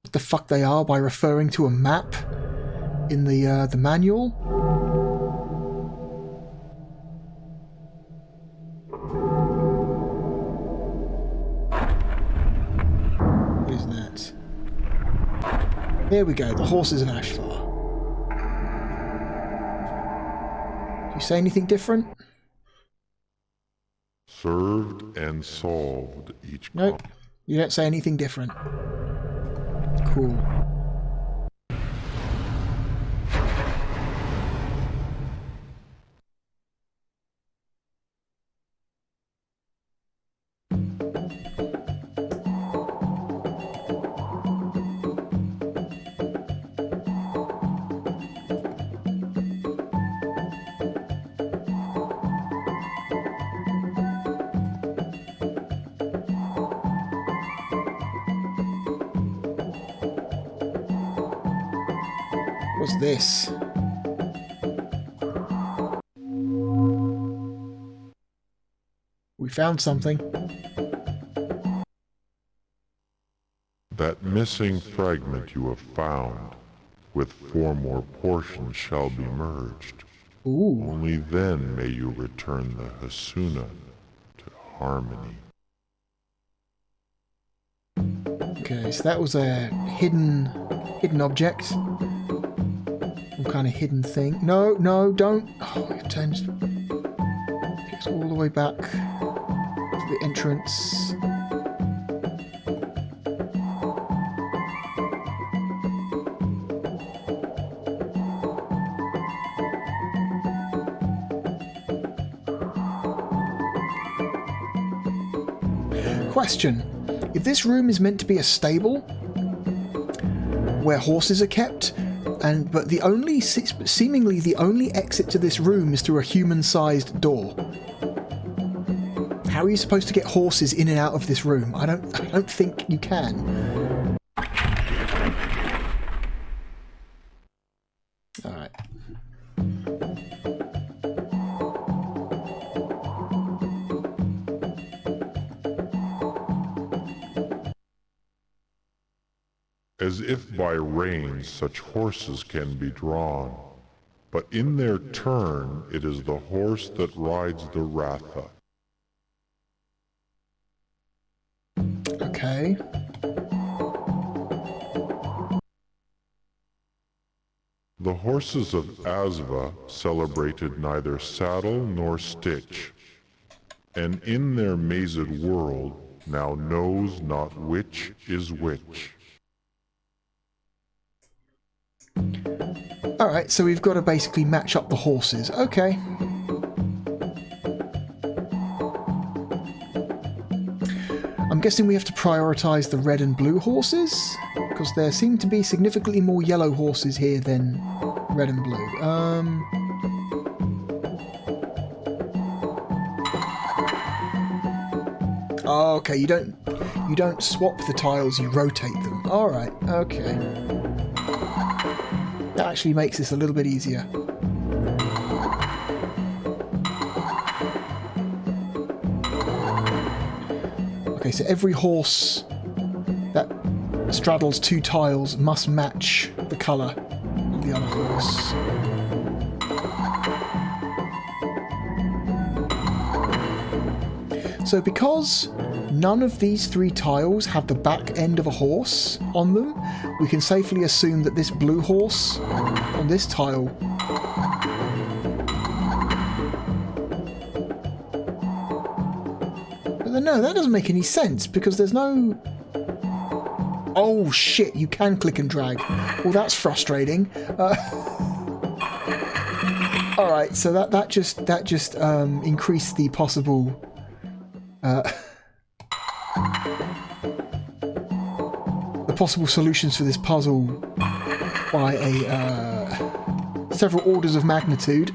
what the fuck they are by referring to a map in the manual. What is that? There we go, the Horses of Asvah. Do you say anything different? Served and solved each... Nope, you don't say anything different. Cool. What's this? found something. That missing fragment you have found, with 4 more portions shall be merged. Ooh. Only then may you return the Hasuna to harmony. Okay, so that was a hidden object. Some kind of hidden thing. No, don't. Oh, it turns all the way back to the entrance. Question: if this room is meant to be a stable where horses are kept, but seemingly the only exit to this room is through a human-sized door, how are you supposed to get horses in and out of this room? I don't think you can. All right. As if by reins such horses can be drawn, but in their turn it is the horse that rides the Ratha. Okay. The horses of Asvah celebrated neither saddle nor stitch, and in their mazed world now knows not which is which. Alright, so we've got to basically match up the horses. Okay. I'm guessing we have to prioritise the red and blue horses, because there seem to be significantly more yellow horses here than red and blue. Oh, okay, you don't swap the tiles, you rotate them. Alright, okay. That actually makes this a little bit easier. Okay, so every horse that straddles 2 tiles must match the colour of the other horse. So because none of these 3 tiles have the back end of a horse on them, we can safely assume that this blue horse on this tile no, that doesn't make any sense, because there's no... Oh shit, you can click and drag. Well, that's frustrating. Alright, so that just increased the possible... the possible solutions for this puzzle by several orders of magnitude.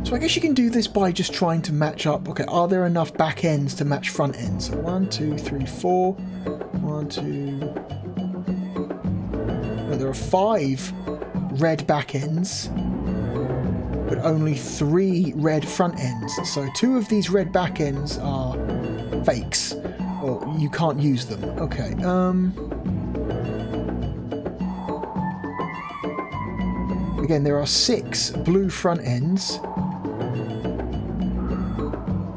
So I guess you can do this by just trying to match up. Okay, are there enough back ends to match front ends? So 1, 2, 3, 4. 1, 2. No, there are 5 red back ends, but only 3 red front ends. So 2 of these red back ends are fakes, or you can't use them. Okay. Again, there are 6 blue front ends,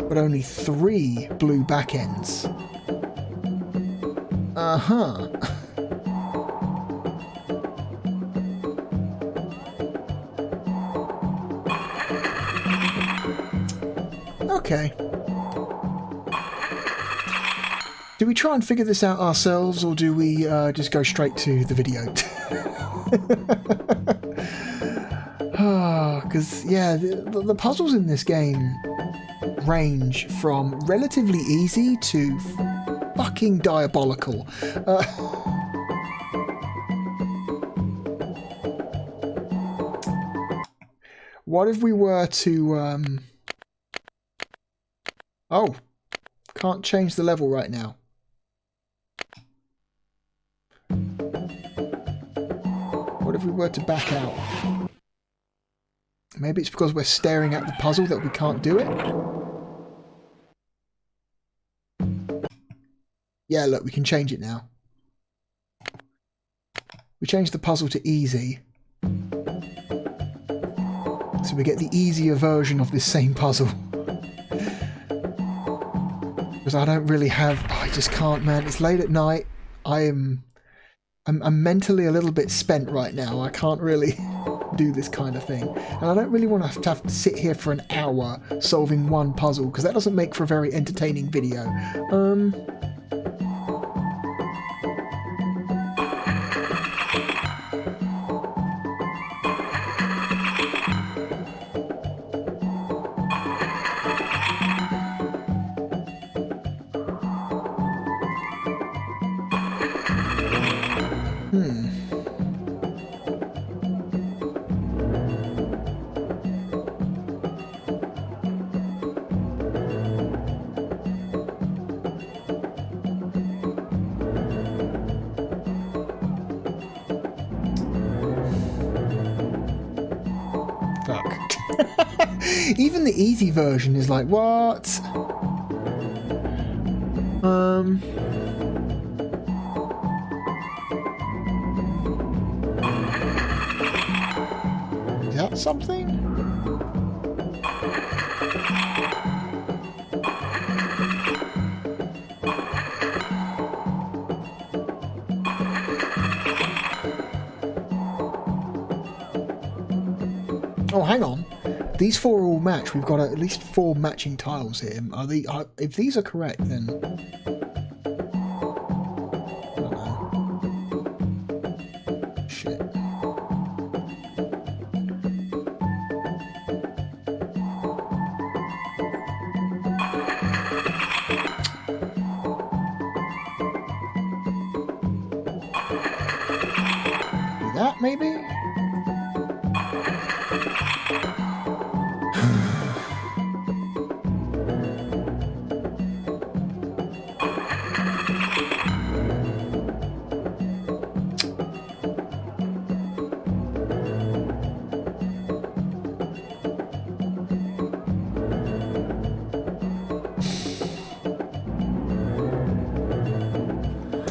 but only 3 blue back ends. Uh-huh. Okay. Do we try and figure this out ourselves, or do we just go straight to the video? Because, yeah, the puzzles in this game range from relatively easy to fucking diabolical. What if we were to... Oh, can't change the level right now. What if we were to back out? Maybe it's because we're staring at the puzzle that we can't do it? Yeah, look, we can change it now. We changed the puzzle to easy. So we get the easier version of this same puzzle. Because I don't really have... Oh, I just can't, man. It's late at night. I'm mentally a little bit spent right now. I can't really do this kind of thing. And I don't really want to have to sit here for an hour solving one puzzle, because that doesn't make for a very entertaining video. Even the easy version is like, what? Is that something? Oh, hang on. These four all match. We've got at least 4 matching tiles here. If these are correct, then... I don't know. Shit. Do that, maybe?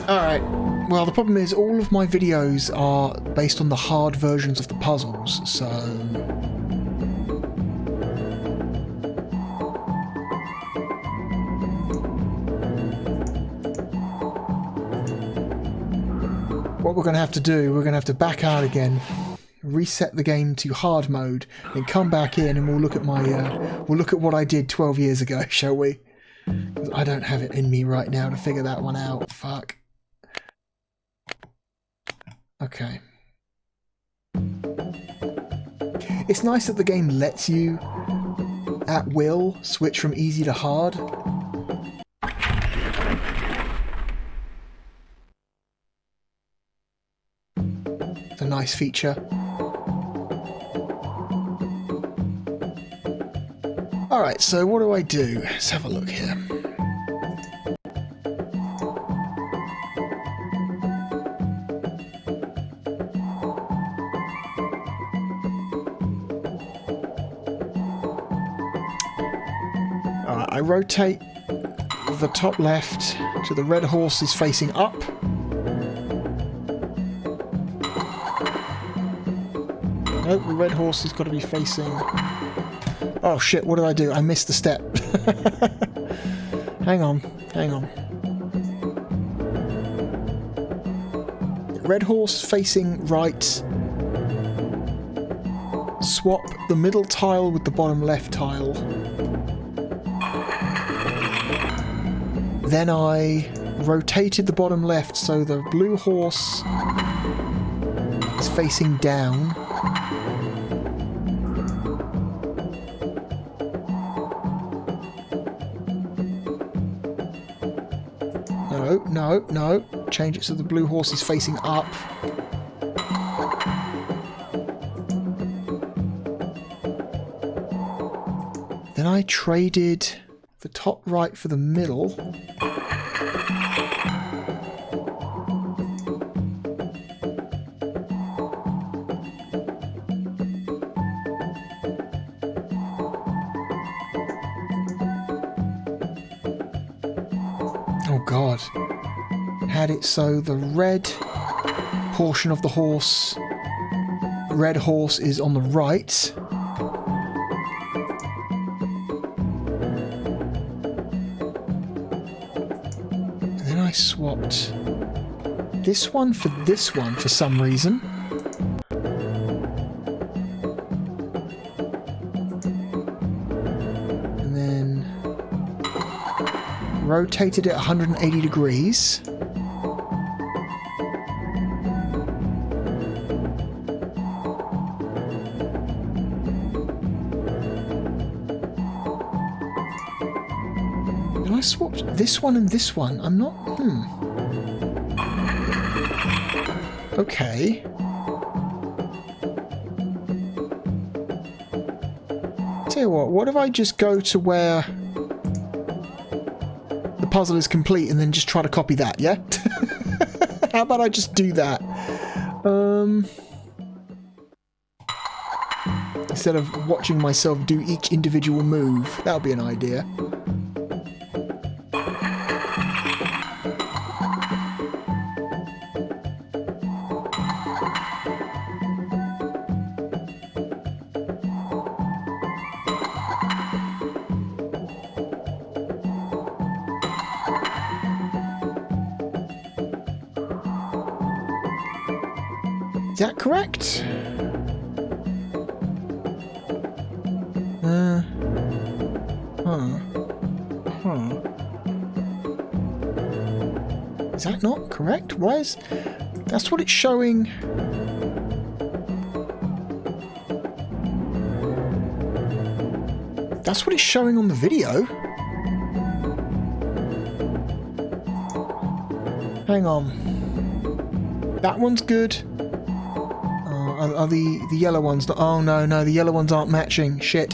Alright, well the problem is all of my videos are based on the hard versions of the puzzles, so... What we're going to have to do, we're going to have to back out again, reset the game to hard mode, then come back in and we'll look at my, we'll look at what I did 12 years ago, shall we? 'Cause I don't have it in me right now to figure that one out, fuck. Okay. It's nice that the game lets you, at will, switch from easy to hard. It's a nice feature. Alright, so what do I do? Let's have a look here. I rotate the top left to the red horse is facing up. Nope, the red horse has got to be facing... Oh shit, what did I do? I missed the step. Hang on, hang on. Red horse facing right. Swap the middle tile with the bottom left tile. Then I rotated the bottom left so the blue horse is facing down. No. Change it so the blue horse is facing up. I traded the top right for the middle. Oh God. Had it so the red portion of the horse, red horse is on the right. And then I swapped this one for some reason. And then rotated it 180 degrees. I swapped this one and this one. I'm not... Okay. Tell you what if I just go to where the puzzle is complete and then just try to copy that, yeah? How about I just do that? Instead of watching myself do each individual move. That would be an idea. Is that correct? Is that not correct? Why is... That's what it's showing. That's what it's showing on the video. Hang on. That one's good. Are the yellow ones not? Oh no, the yellow ones aren't matching. Shit.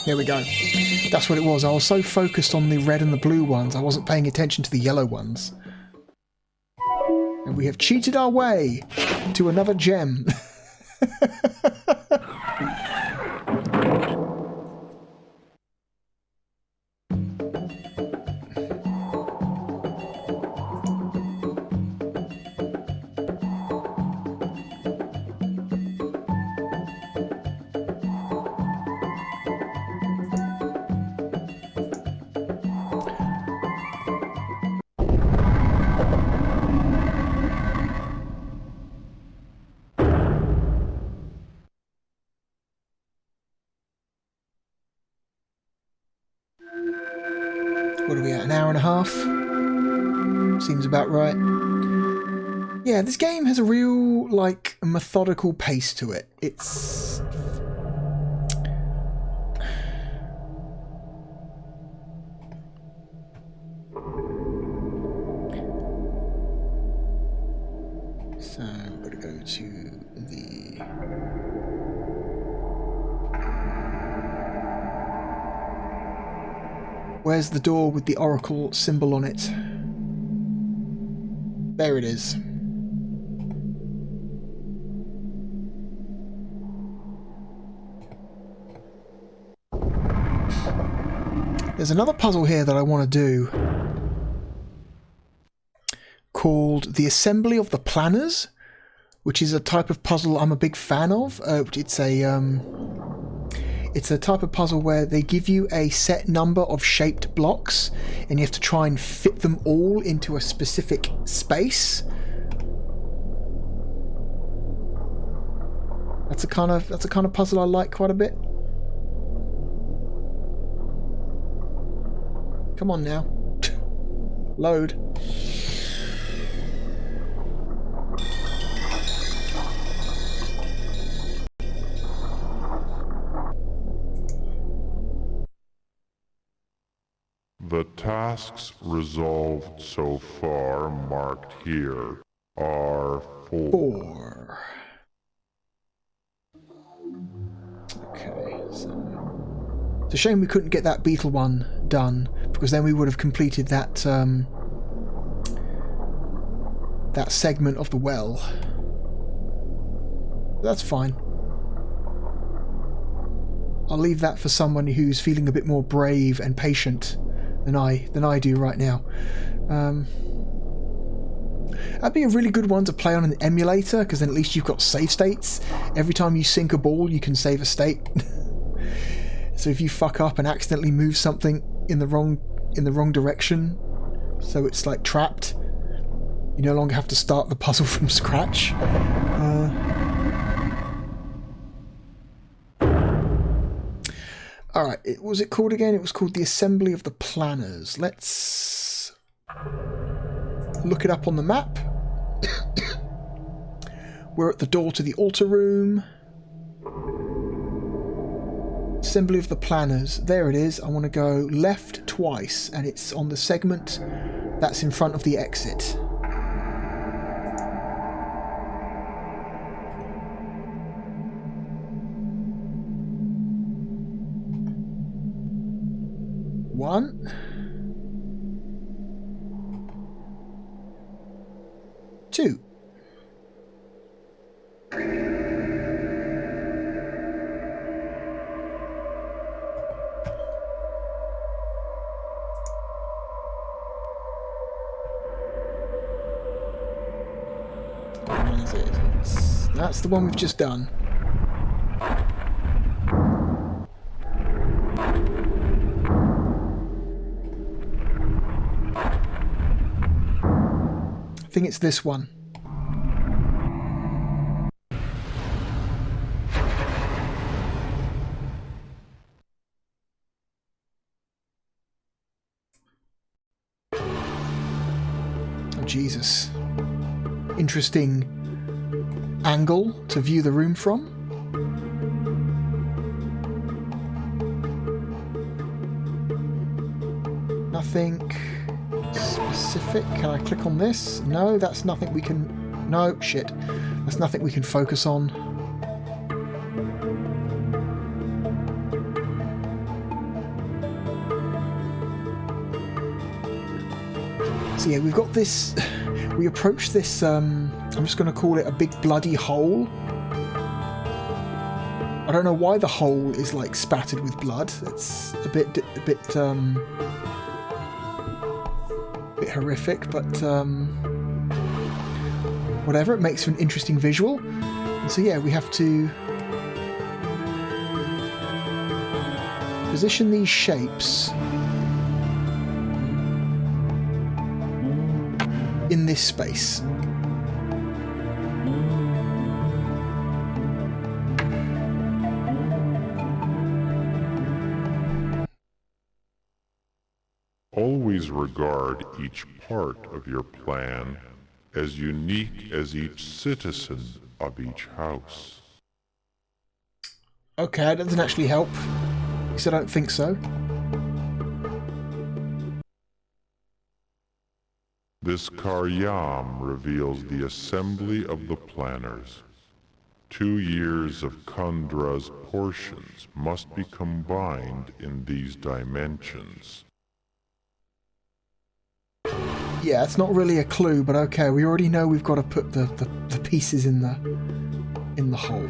Here we go. That's what it was. I was so focused on the red and the blue ones, I wasn't paying attention to the yellow ones. And we have cheated our way to another gem. What are we at? An hour and a half? Seems about right. Yeah, this game has a real, like, methodical pace to it. It's... So, I'm going to go to the... Where's the door with the oracle symbol on it? There it is. There's another puzzle here that I want to do called The Assembly of the Planners, which is a type of puzzle I'm a big fan of. It's a type of puzzle where they give you a set number of shaped blocks and you have to try and fit them all into a specific space. That's a kind of puzzle I like quite a bit. Come on now. Load. The tasks resolved so far marked here are 4. Okay, so it's a shame we couldn't get that beetle one done, because then we would have completed that that segment of the well. That's fine. I'll leave that for someone who's feeling a bit more brave and patient than I do right now. That'd be a really good one to play on an emulator, because then at least you've got save states. Every time you sink a ball, you can save a state. So if you fuck up and accidentally move something in the wrong direction, so it's like trapped, you no longer have to start the puzzle from scratch. Alright, what was it called again? It was called the Assembly of the Planners. Let's look it up on the map. We're at the door to the altar room. Assembly of the Planners. There it is. I want to go left twice, and it's on the segment that's in front of the exit. One. 2. That's the one we've just done. I think it's this one. Oh, Jesus. Interesting angle to view the room from. Nothing specific. Can I click on this? No, that's nothing we can... No, shit. That's nothing we can focus on. So yeah, we've got this... We approach this, I'm just going to call it a big bloody hole. I don't know why the hole is like spattered with blood. It's a bit horrific, but whatever. It makes for an interesting visual. And so yeah, we have to position these shapes in this space. Always regard each part of your plan as unique as each citizen of each house. Okay, that doesn't actually help. At least I don't think so. This Karyam reveals the assembly of the planners. 2 years of Kundra's portions must be combined in these dimensions. Yeah, it's not really a clue, but okay, we already know we've got to put the pieces in the hole.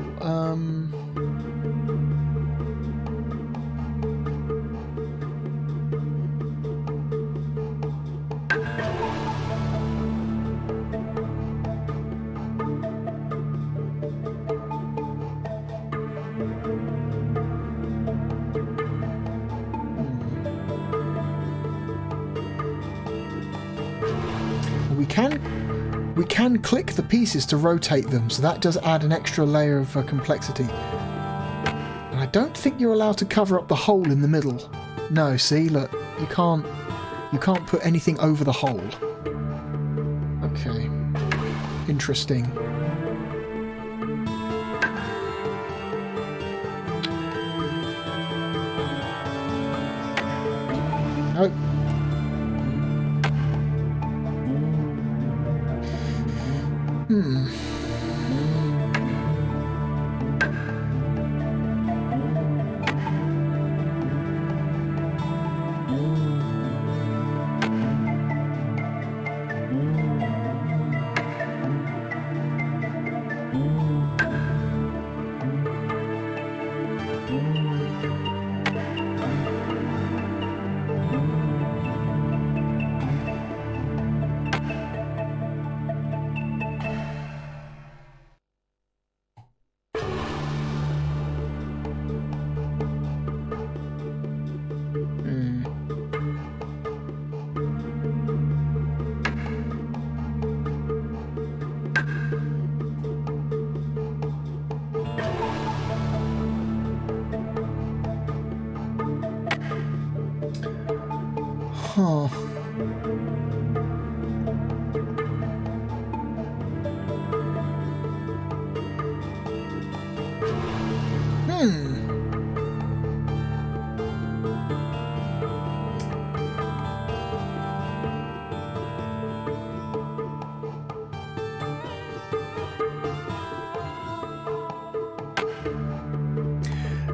We can click the pieces to rotate them, so that does add an extra layer of complexity. And I don't think you're allowed to cover up the hole in the middle. No, see, look, you can't put anything over the hole. Okay, interesting. Nope. Huh.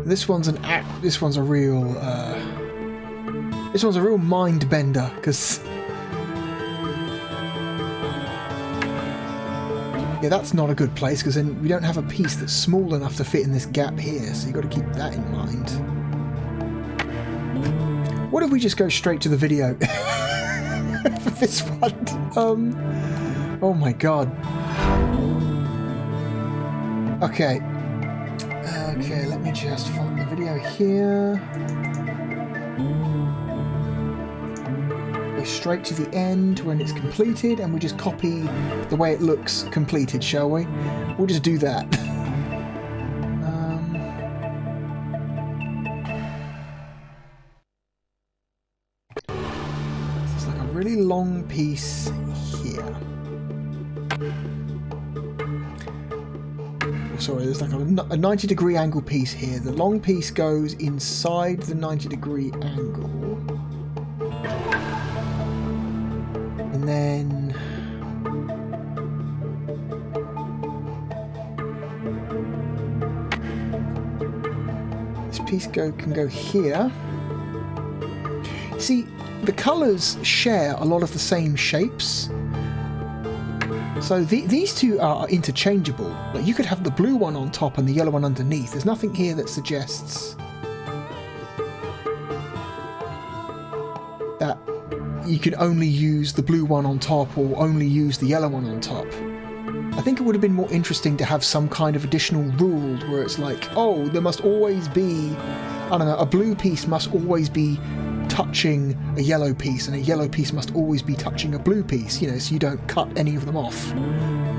This one's a real mind bender, because yeah, that's not a good place, because then we don't have a piece that's small enough to fit in this gap here, so you've got to keep that in mind. What if we just go straight to the video for this one? Oh my god. Okay, let me just find the video here. Go straight to the end when it's completed, and we just copy the way it looks completed, shall we? We'll just do that. It's like a really long piece here. Sorry, there's like a 90-degree angle piece here. The long piece goes inside the 90-degree angle. And then this piece can go here. See, the colours share a lot of the same shapes. So these two are interchangeable. Like, you could have the blue one on top and the yellow one underneath. There's nothing here that suggests that you can only use the blue one on top or only use the yellow one on top. I think it would have been more interesting to have some kind of additional rule where it's like, oh, there must always be, I don't know, a blue piece must always be touching a yellow piece, and a yellow piece must always be touching a blue piece, you know, so you don't cut any of them off.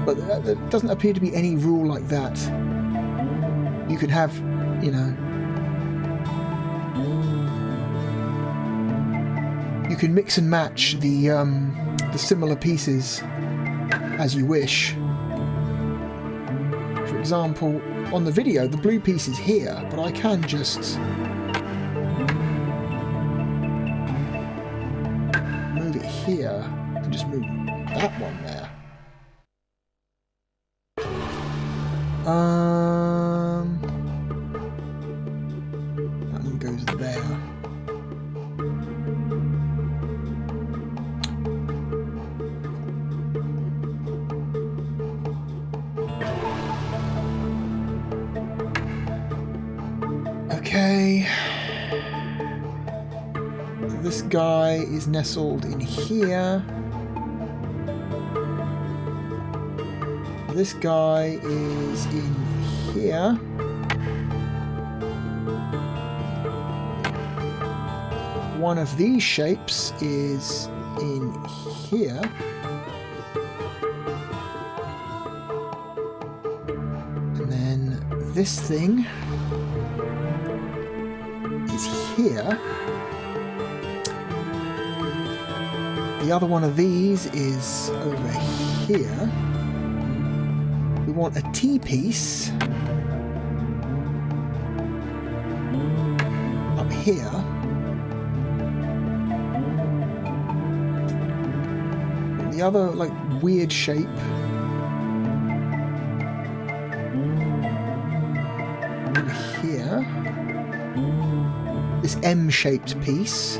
But there doesn't appear to be any rule like that. You can have, you know, you can mix and match the similar pieces as you wish. For example, on the video, the blue piece is here, but I can just move it here and just move that one there. That one goes there. Okay. This guy is nestled in here. This guy is in here. One of these shapes is in here. And then this thing is here. The other one of these is over here. We want a T-piece up here. The other, like, weird shape this M-shaped piece.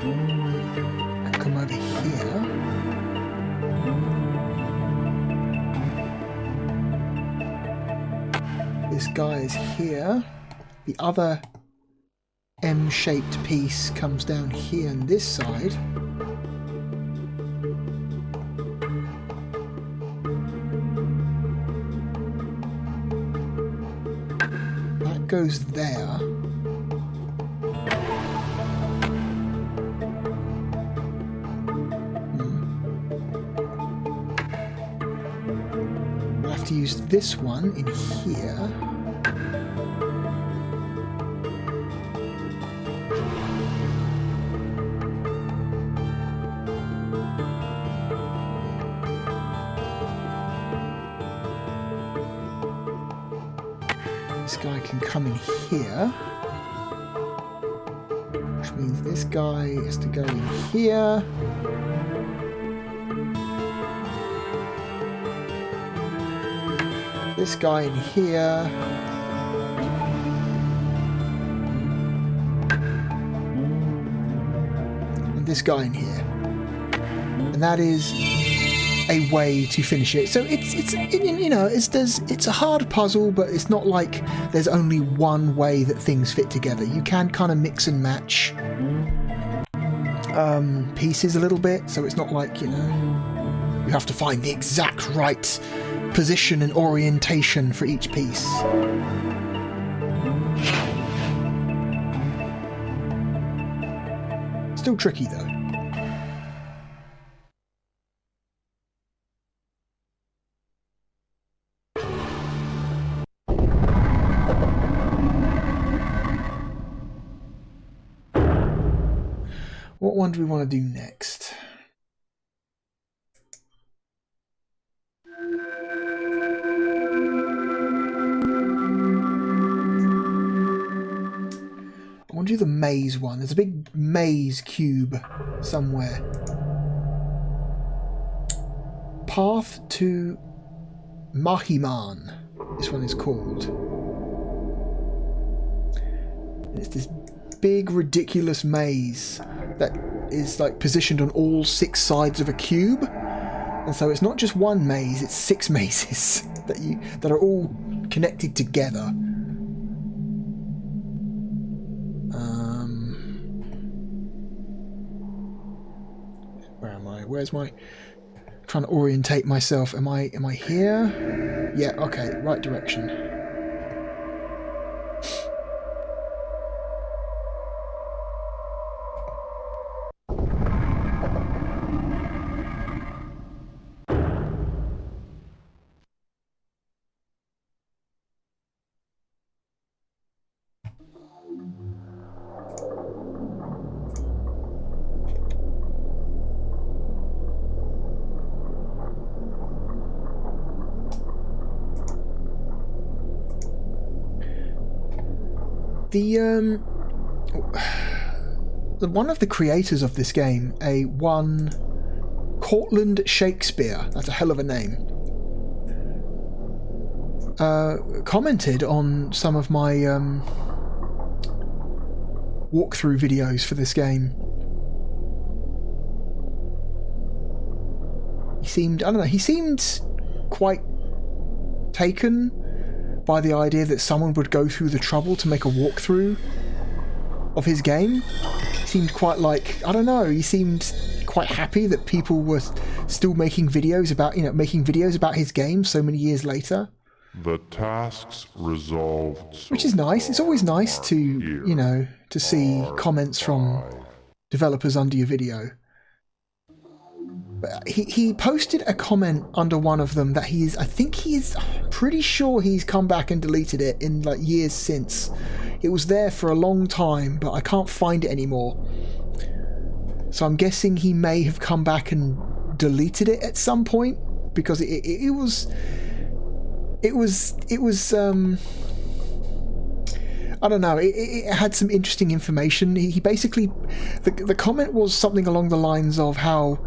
And come over here. This guy is here. The other M-shaped piece comes down here on this side. That goes there. We'll have to use this one in here. This guy can come in here, which means this guy has to go in here. This guy in here. And this guy in here. And that is a way to finish it. So it's you know, it's a hard puzzle, but it's not like there's only one way that things fit together. You can kind of mix and match pieces a little bit, so it's not like, you know, you have to find the exact right position and orientation for each piece. Still tricky though. What one do we want to do next? I want to do the maze one. There's a big maze cube somewhere. Path to Mahiman, this one is called. And it's this big ridiculous maze that is like positioned on all 6 sides of a cube, and so it's not just one maze, it's 6 mazes that are all connected together. Where am I? Where's my... trying to orientate myself. Am I here? Yeah, okay, right direction. One of the creators of this game, one Cortland Shakespeare, that's a hell of a name, commented on some of my walkthrough videos for this game. He seemed quite taken by the idea that someone would go through the trouble to make a walkthrough of his game. He seemed quite like, I don't know, he seemed quite happy that people were still making videos about his game so many years later. The tasks resolved. Which is nice. It's always nice to, you know, to see comments from developers under your video. But he posted a comment under one of them that I'm pretty sure he's come back and deleted it in like years since. It was there for a long time, but I can't find it anymore. So I'm guessing he may have come back and deleted it at some point, because it was I don't know, it had some interesting information. He basically, the comment was something along the lines of how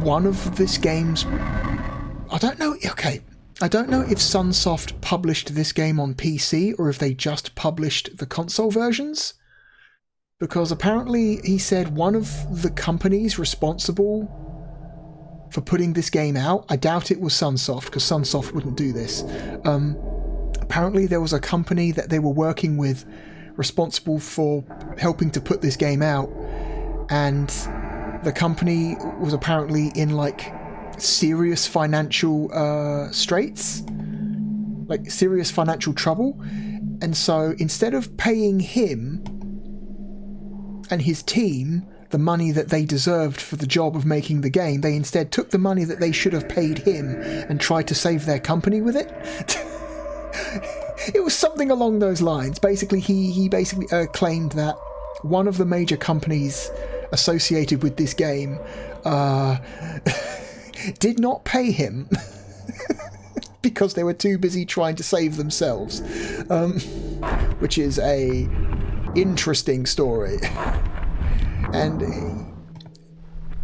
one of this game's, I don't know, okay, I don't know if Sunsoft published this game on PC or if they just published the console versions, because apparently he said one of the companies responsible for putting this game out, I doubt it was Sunsoft, because Sunsoft wouldn't do this. Apparently there was a company that they were working with responsible for helping to put this game out, and the company was apparently in like serious financial straits, like serious financial trouble, and so instead of paying him and his team the money that they deserved for the job of making the game, they instead took the money that they should have paid him and tried to save their company with it. It was something along those lines. Basically, he basically claimed that one of the major companies associated with this game did not pay him because they were too busy trying to save themselves, which is a interesting story. And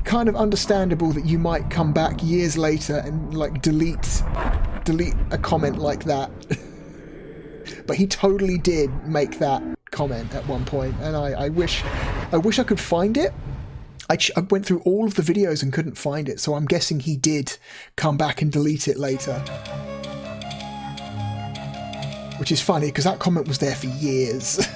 kind of understandable that you might come back years later and like delete a comment like that. But he totally did make that comment at one point, and I wish I could find it. I went through all of the videos and couldn't find it, so I'm guessing he did come back and delete it later. Which is funny, because that comment was there for years.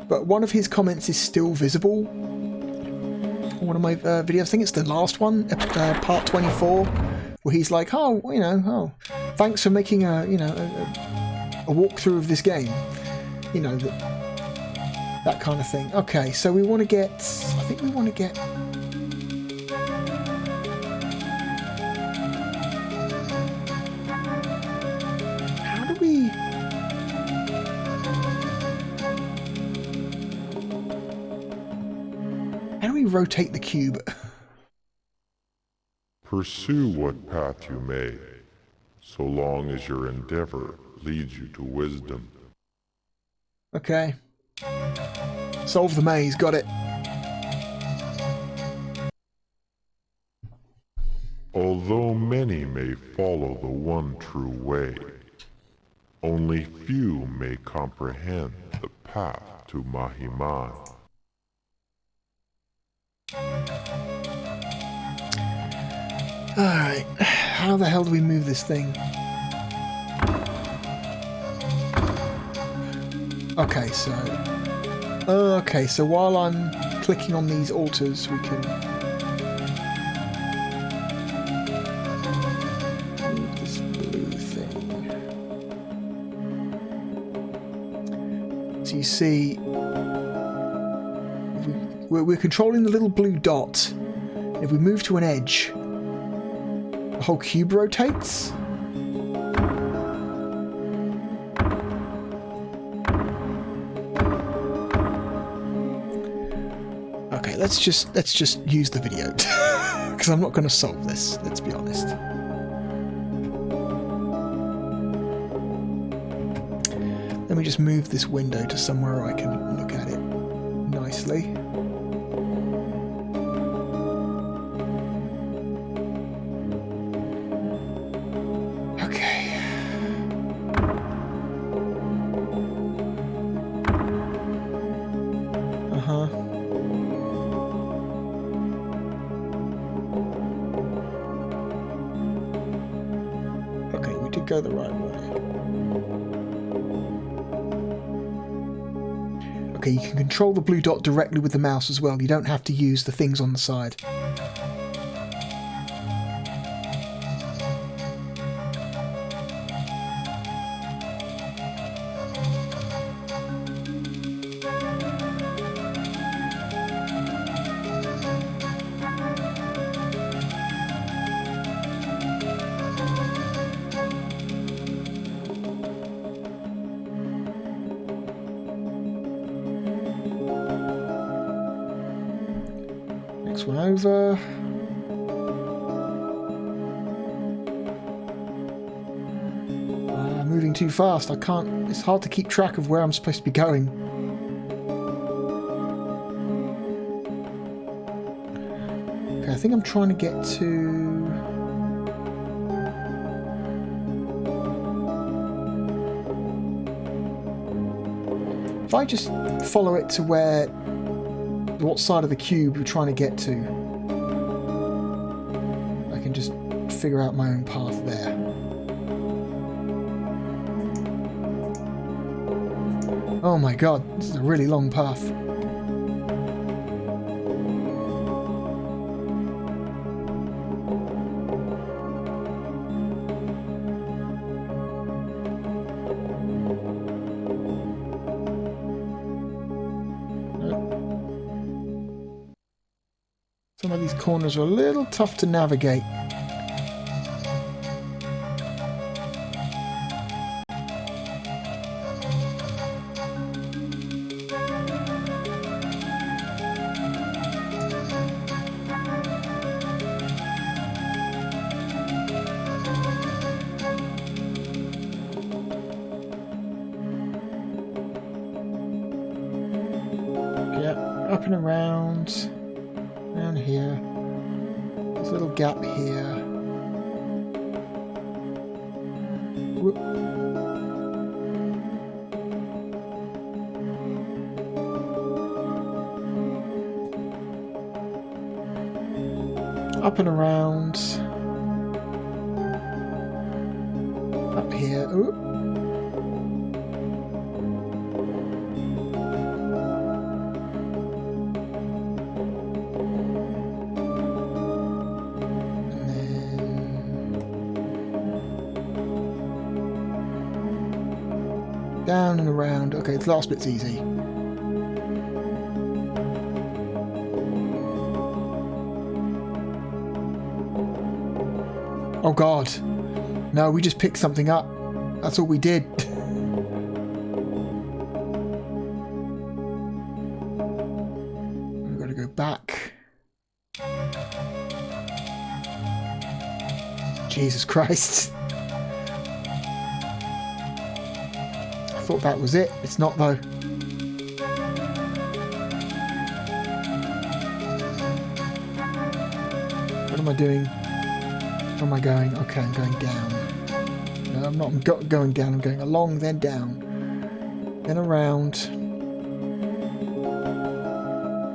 But one of his comments is still visible on one of my videos. I think it's the last one, part 24, where he's like, thanks for making a walkthrough of this game. You know, that kind of thing. Okay, so we want to get... I think we want to get... How do we... How do we rotate the cube? Pursue what path you may, so long as your endeavor leads you to wisdom. Okay. Solve the maze, got it. Although many may follow the one true way, only few may comprehend the path to Mahiman. Alright, how the hell do we move this thing? Okay, so while I'm clicking on these altars, we can move this blue thing. So you see, we're controlling the little blue dot. If we move to an edge, the whole cube rotates. Okay, let's just use the video because I'm not going to solve this. Let's be honest. Let me just move this window to somewhere I can look at it nicely. Go the right way. Okay, you can control the blue dot directly with the mouse as well. You don't have to use the things on the side. One over. Moving too fast. I can't. It's hard to keep track of where I'm supposed to be going. Okay, I think I'm trying to get to... If I just follow it to what side of the cube we're trying to get to, I can just figure out my own path there. Oh my god, this is a really long path. Some of these corners are a little tough to navigate. Yeah, up and around. Down here, there's a little gap here. Whoop. Up and around. Up here. Ooh. Down and around. Okay, the last bit's easy. Oh god. No, we just picked something up. That's all we did. We've got to go back. Jesus Christ. I thought that was it. It's not though. What am I doing? Where am I going? Okay, I'm going down. No, I'm not going down. I'm going along, then down. Then around.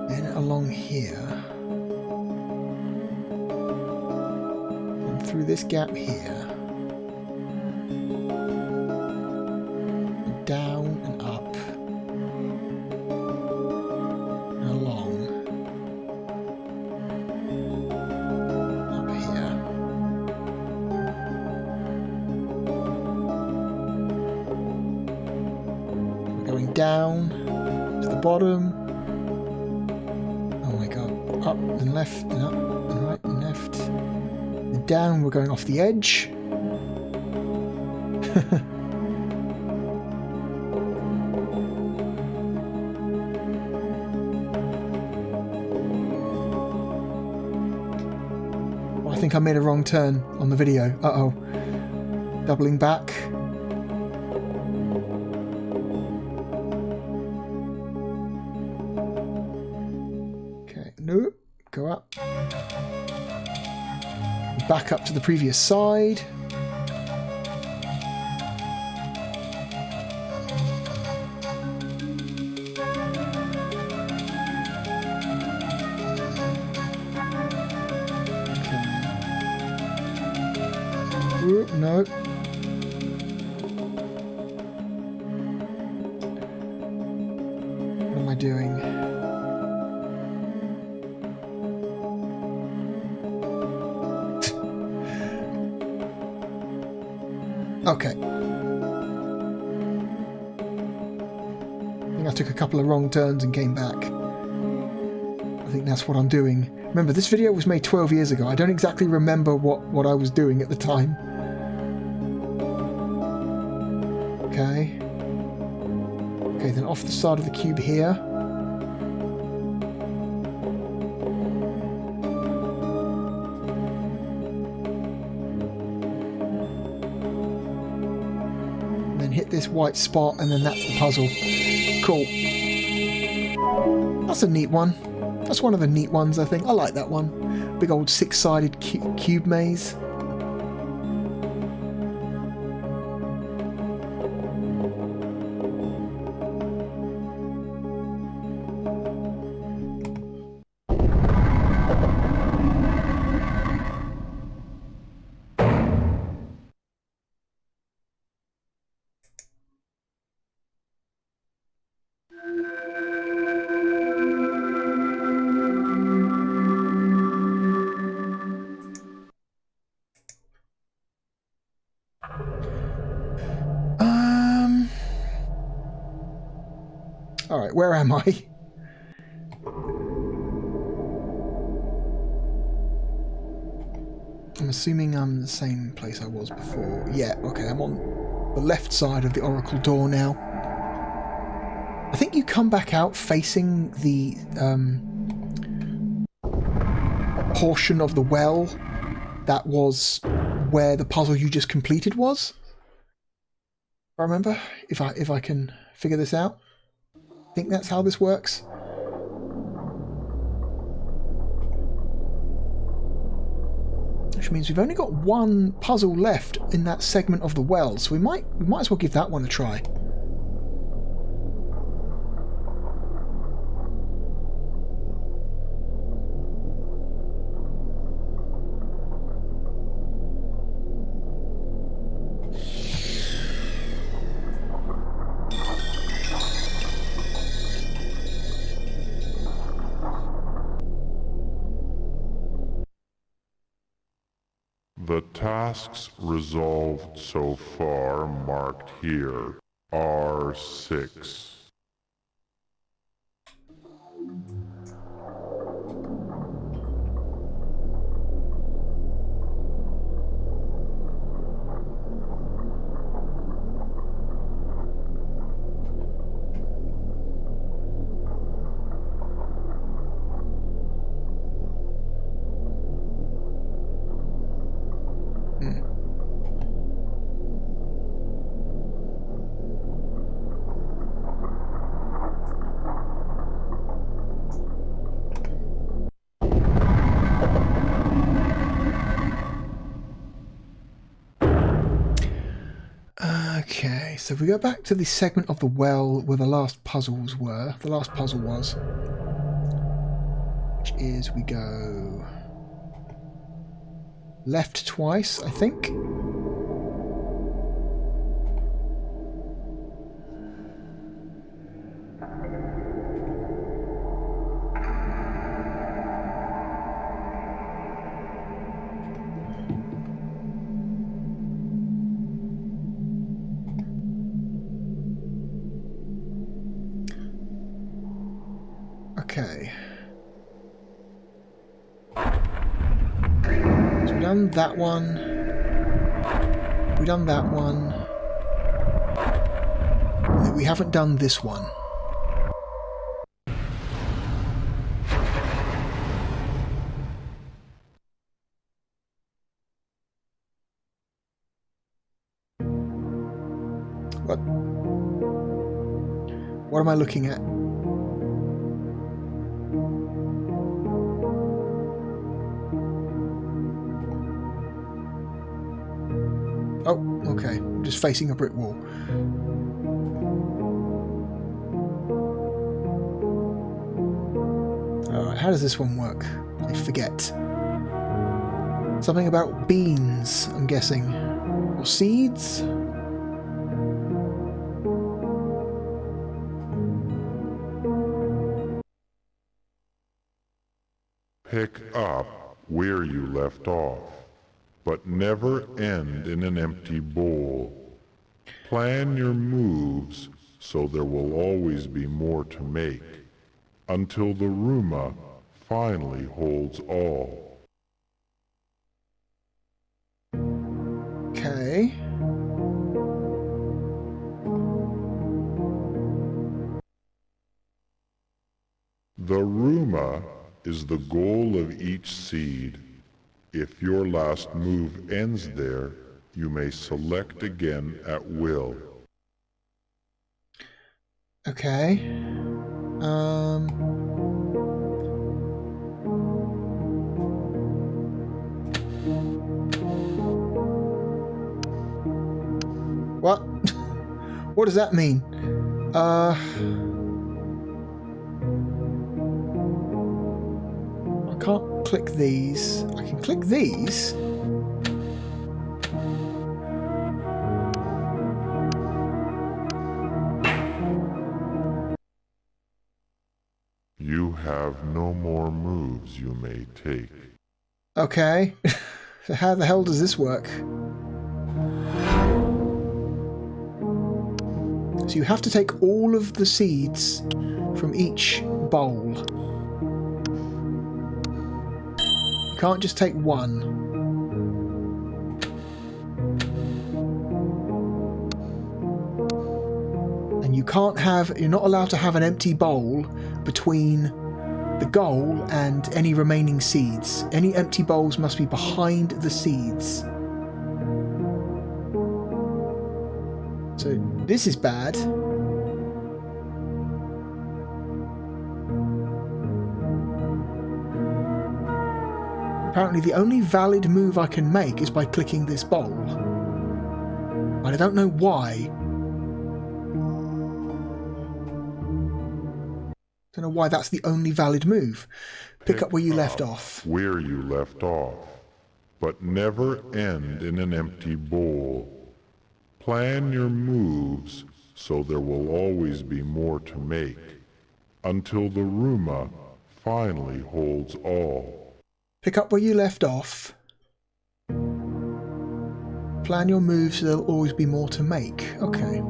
Then along here. And through this gap here. Down and up and along up here. We're going down to the bottom. Oh my god. Up and left and up and right and left. And down, we're going off the edge. I think I made a wrong turn on the video. Uh-oh. Doubling back. Okay, nope. Go up. Back up to the previous side. No. What am I doing? Okay. I think I took a couple of wrong turns and came back. I think that's what I'm doing. Remember, this video was made 12 years ago. I don't exactly remember what I was doing at the time. Okay. Okay, then off the side of the cube here. And then hit this white spot, and then that's the puzzle. Cool. That's a neat one. That's one of the neat ones, I think. I like that one. Big old six-sided cube maze. Alright, where am I? I'm assuming I'm the same place I was before. Yeah, okay, I'm on the left side of the oracle door now. I think you come back out facing the portion of the well that was where the puzzle you just completed was. I remember, if I can figure this out. I think that's how this works. Which means we've only got one puzzle left in that segment of the well, so we might as well give that one a try. The tasks resolved so far marked here are 6. Okay, so if we go back to the segment of the well where the last puzzles were, the last puzzle was, which is we go left twice, I think. Okay. So we've done that one. We've done that one. We haven't done this one. What am I looking at? Oh, okay. Just facing a brick wall. Alright, how does this one work? I forget. Something about beans, I'm guessing. Or seeds? Pick up where you left off, but never end in an empty bowl. Plan your moves so there will always be more to make, until the Ruma finally holds all. Okay. The Ruma is the goal of each seed. If your last move ends there, you may select again at will. Okay. What? What does that mean? I can't click these. I can click these. You have no more moves you may take. Okay. So how the hell does this work? So you have to take all of the seeds from each bowl. You can't just take one. And you can't have, you're not allowed to have an empty bowl between the goal and any remaining seeds. Any empty bowls must be behind the seeds. So this is bad. Apparently the only valid move I can make is by clicking this bowl. But I don't know why. Don't know why that's the only valid move. Pick up where you left off. Where you left off, but never end in an empty bowl. Plan your moves so there will always be more to make, until the Ruma finally holds all. Pick up where you left off. Plan your moves so there'll always be more to make. Okay.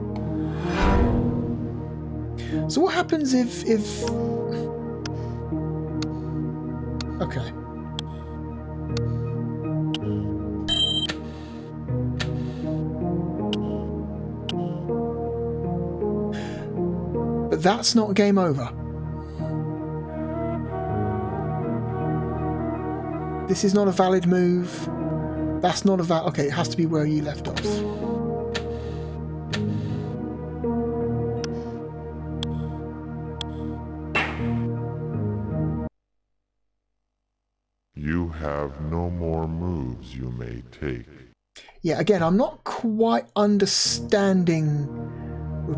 So what happens if... Okay. But that's not game over. This is not a valid move. That's not a valid... Okay, it has to be where you left off. You have no more moves you may take. Yeah, again, I'm not quite understanding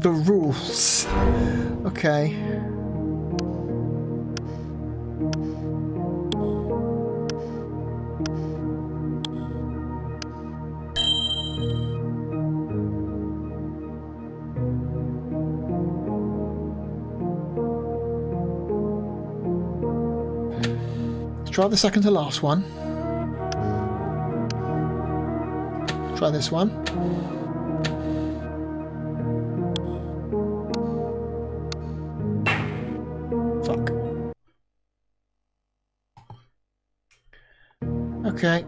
the rules. Okay. Try the second to last one. Try this one. Fuck. Okay.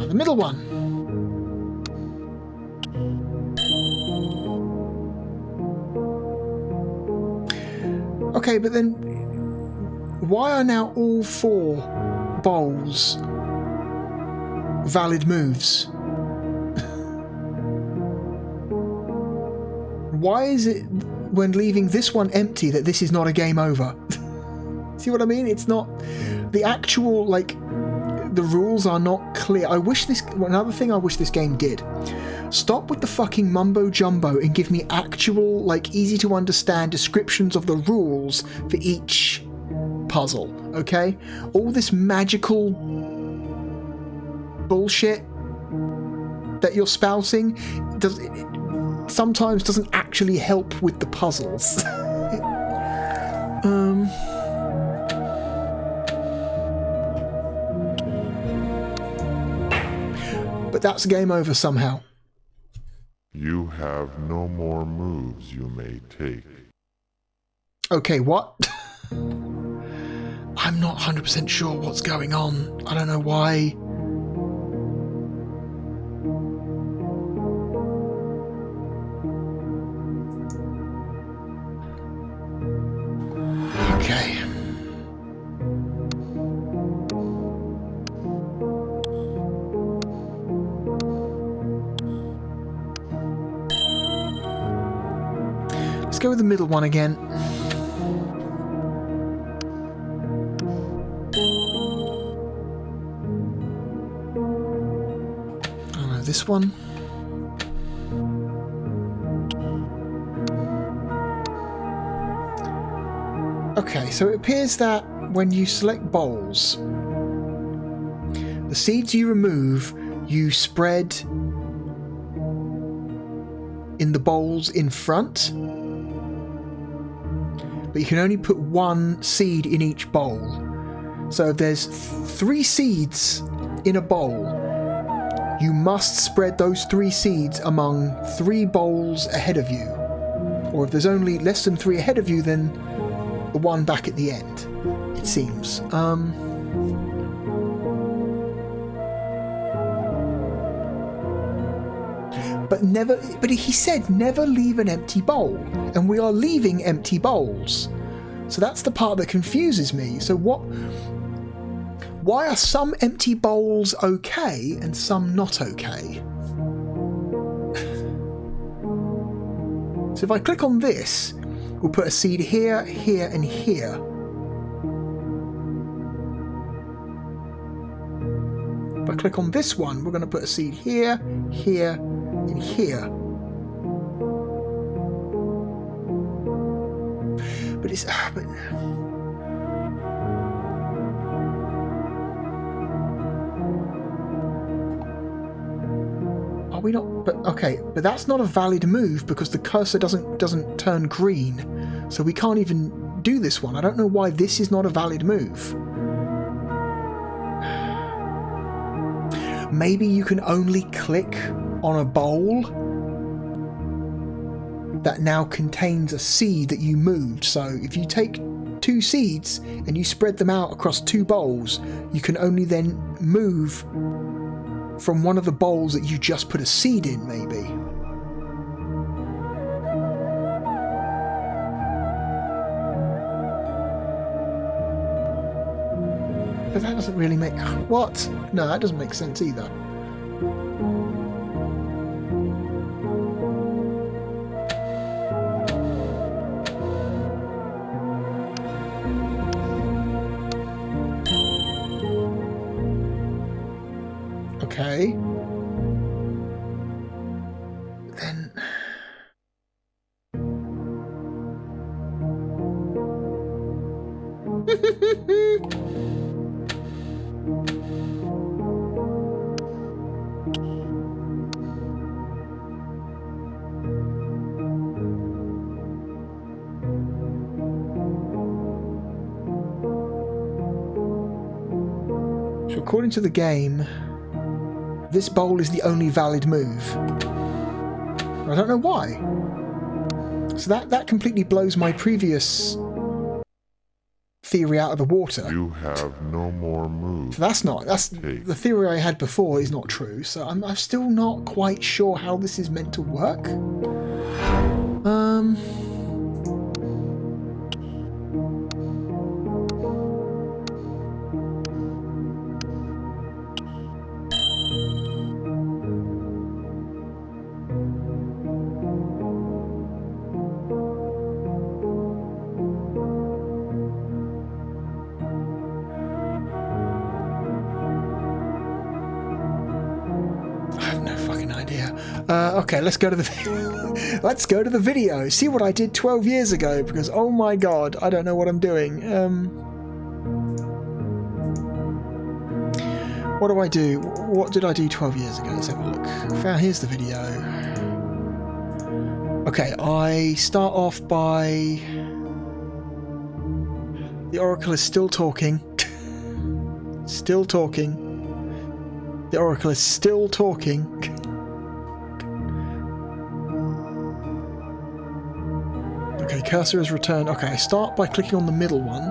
The middle one. Okay, but then why are now all 4 bowls valid moves? Why is it when leaving this one empty that this is not a game over? See what I mean? It's not the actual, like, the rules are not clear. I wish this... Another thing I wish this game did. Stop with the fucking mumbo jumbo and give me actual, like, easy to understand descriptions of the rules for each puzzle, okay? All this magical bullshit that you're spouting sometimes doesn't actually help with the puzzles. But that's game over somehow. You have no more moves you may take. Okay, what? I'm not 100% sure what's going on. I don't know why. Okay. let's go with the middle one again. Oh no, this one. Okay, so it appears that when you select bowls, the seeds you remove, you spread in the bowls in front, but you can only put one seed in each bowl. So if there's 3 seeds in a bowl, you must spread those 3 seeds among 3 bowls ahead of you. Or if there's only less than 3 ahead of you, then the one back at the end, it seems. But he said never leave an empty bowl, and we are leaving empty bowls. So that's the part that confuses me. So why are some empty bowls okay and some not okay? So if I click on this, we'll put a seed here, here, and here. If I click on this one, we're going to put a seed here, here, and here. But it's... Are we not? But okay, but that's not a valid move because the cursor doesn't turn green, so we can't even do this one. I don't know why this is not a valid move. Maybe you can only click on a bowl that now contains a seed that you moved. So if you take 2 seeds and you spread them out across 2 bowls, you can only then move from one of the bowls that you just put a seed in, maybe. But that doesn't really make... What? No, that doesn't make sense either. Okay. Then... So according to the game, this bowl is the only valid move. I don't know why. So that completely blows my previous theory out of the water. You have no more moves. So that's the theory I had before is not true. So I'm still not quite sure how this is meant to work. Okay, let's go to the video. See what I did 12 years ago, because oh my god, I don't know what I'm doing. What do I do? What did I do 12 years ago? Let's have a look. Here's the video. Okay, I start off by... The Oracle is still talking. Still talking. The Oracle is still talking. Okay, cursor is returned. Okay, I start by clicking on the middle one.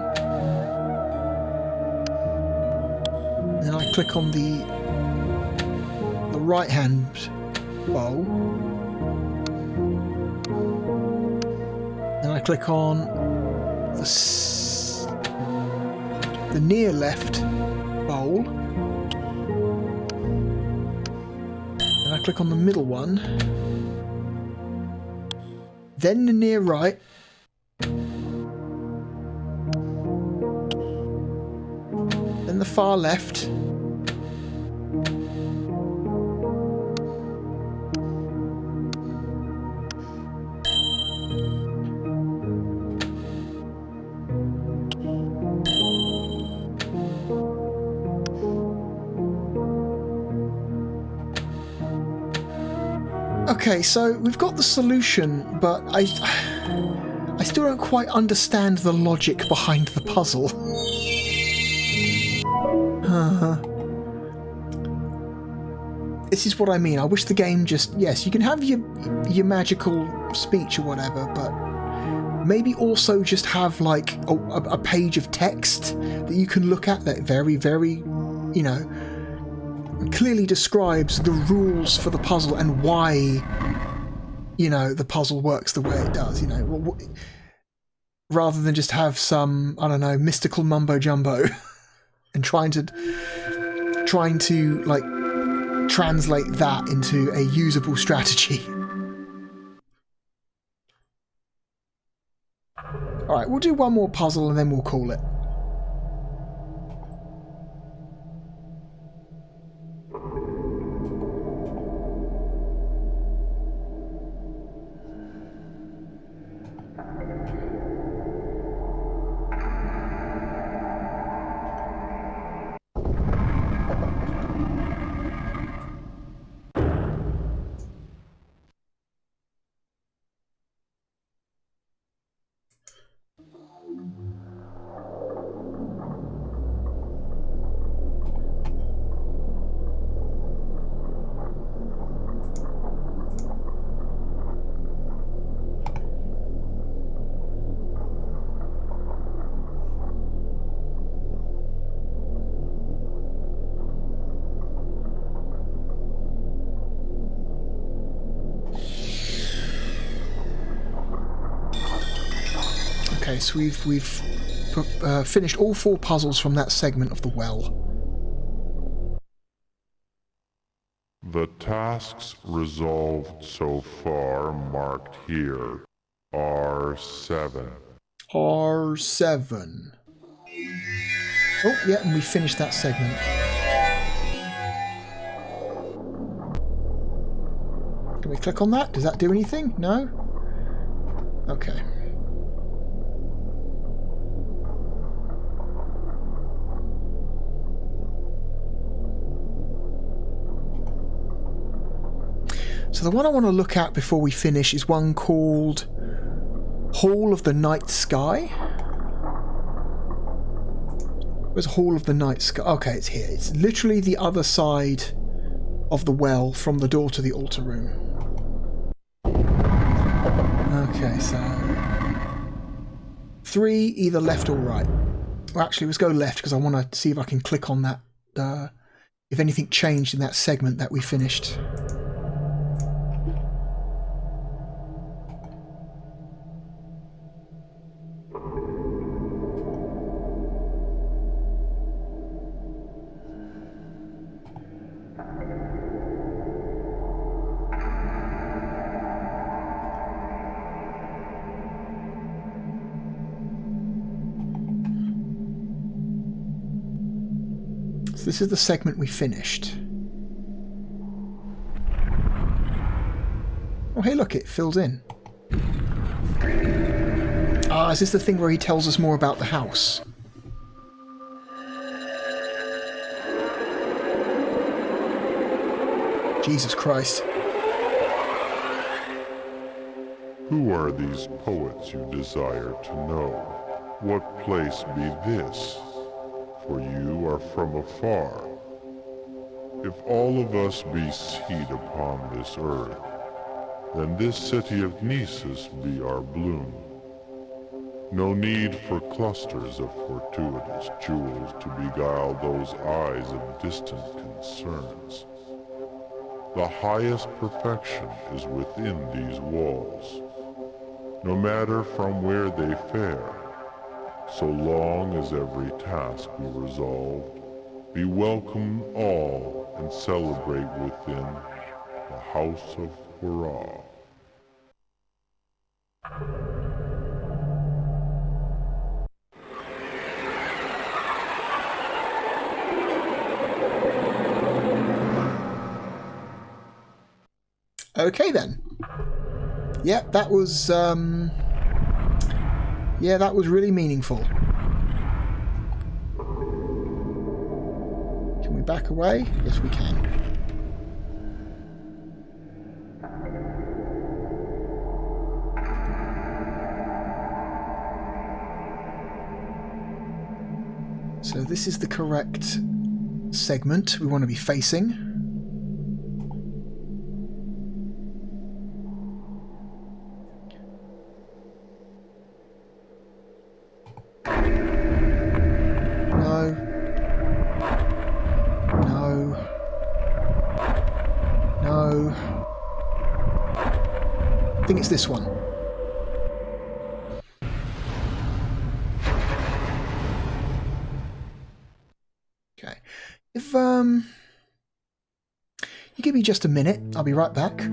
Then I click on the right hand bowl. Then I click on the near left bowl. Then I click on the middle one. then the near right, then the far left, okay, so we've got the solution, but I still don't quite understand the logic behind the puzzle. This is what I mean. I wish the game just... Yes, you can have your magical speech or whatever, but maybe also just have, like, a page of text that you can look at that very, very, you know, clearly describes the rules for the puzzle and why, you know, the puzzle works the way it does, you know, rather than just have some, I don't know, mystical mumbo jumbo and trying to like translate that into a usable strategy. All right, we'll do one more puzzle and then we'll call it. Okay, so we've finished all 4 puzzles from that segment of the well. The tasks resolved so far marked here are 7. R7. Oh, yeah, and we finished that segment. Can we click on that? Does that do anything? No? Okay. So the one I want to look at before we finish is one called Hall of the Night Sky. Where's Hall of the Night Sky? Okay, it's here. It's literally the other side of the well from the door to the altar room. Okay, so 3 either left or right. Well, actually, let's go left because I want to see if I can click on that, if anything changed in that segment that we finished. So this is the segment we finished. Oh, hey, look, it fills in. Ah, is this the thing where he tells us more about the house? Jesus Christ. Who are these poets you desire to know? What place be this? For you are from afar. If all of us be seed upon this earth, then this city of Nisus be our bloom. No need for clusters of fortuitous jewels to beguile those eyes of distant concerns. The highest perfection is within these walls, no matter from where they fare, so long as every task be resolved, be welcome all and celebrate within the house of Hurrah. Okay then. Yeah, that was really meaningful. Can we back away? Yes, we can. So this is the correct segment we want to be facing. I think it's this one. Okay. If you give me just a minute, I'll be right back.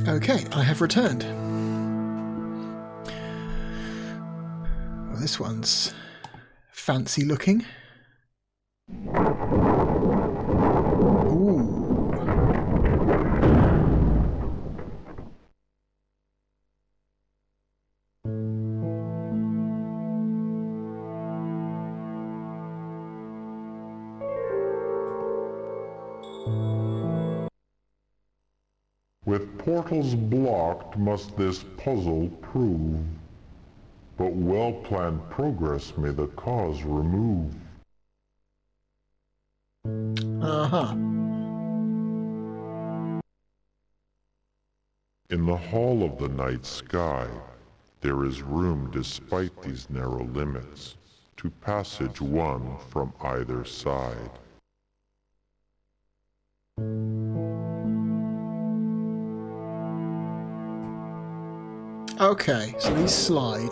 Okay, I have returned. Well, this one's fancy looking. Ooh. With portals blocked must this puzzle prove, but well-planned progress may the cause remove. Uh-huh. In the hall of the night sky, there is room despite these narrow limits, to passage one from either side. Okay, so these slide.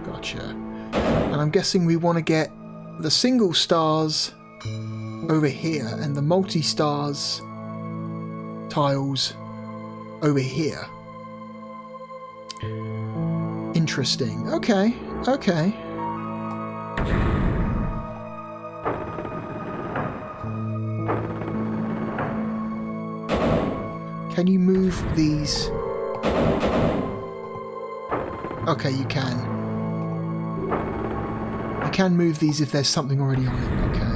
Gotcha. And I'm guessing we want to get the single stars over here and the multi-stars tiles over here. Interesting. Okay, okay. Can you move these? Okay, you can. You can move these if there's something already on it. Okay.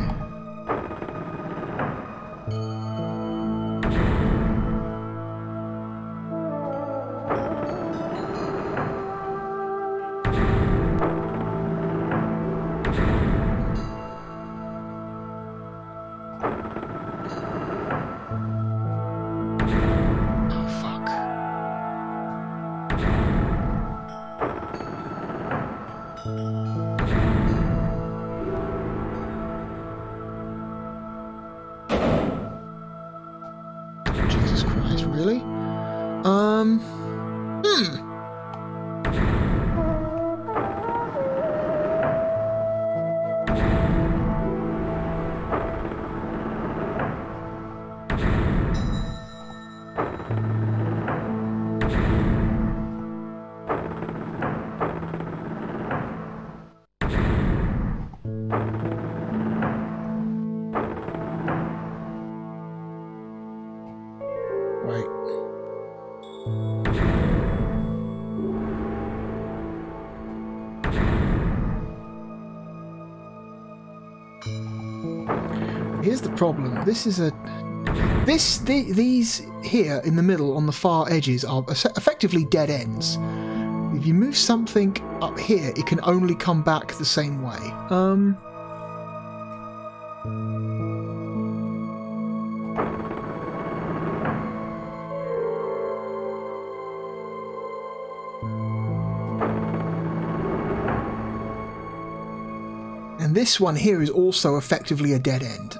Here's the problem. These here in the middle on the far edges are effectively dead ends. If you move something up here, it can only come back the same way. And this one here is also effectively a dead end.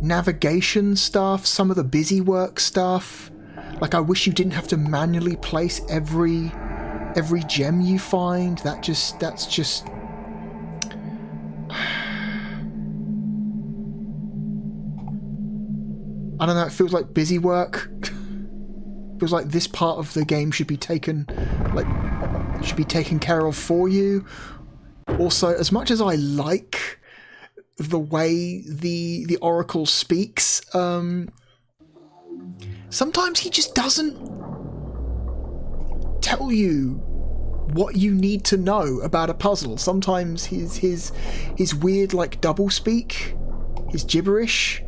navigation stuff, some of the busy work stuff. Like, I wish you didn't have to manually place every gem you find. That's just I don't know, it feels like busy work. Feels like this part of the game should be taken care of for you. Also, as much as I like the way the Oracle speaks, sometimes he just doesn't tell you what you need to know about a puzzle. Sometimes his weird, like, double speak, his gibberish,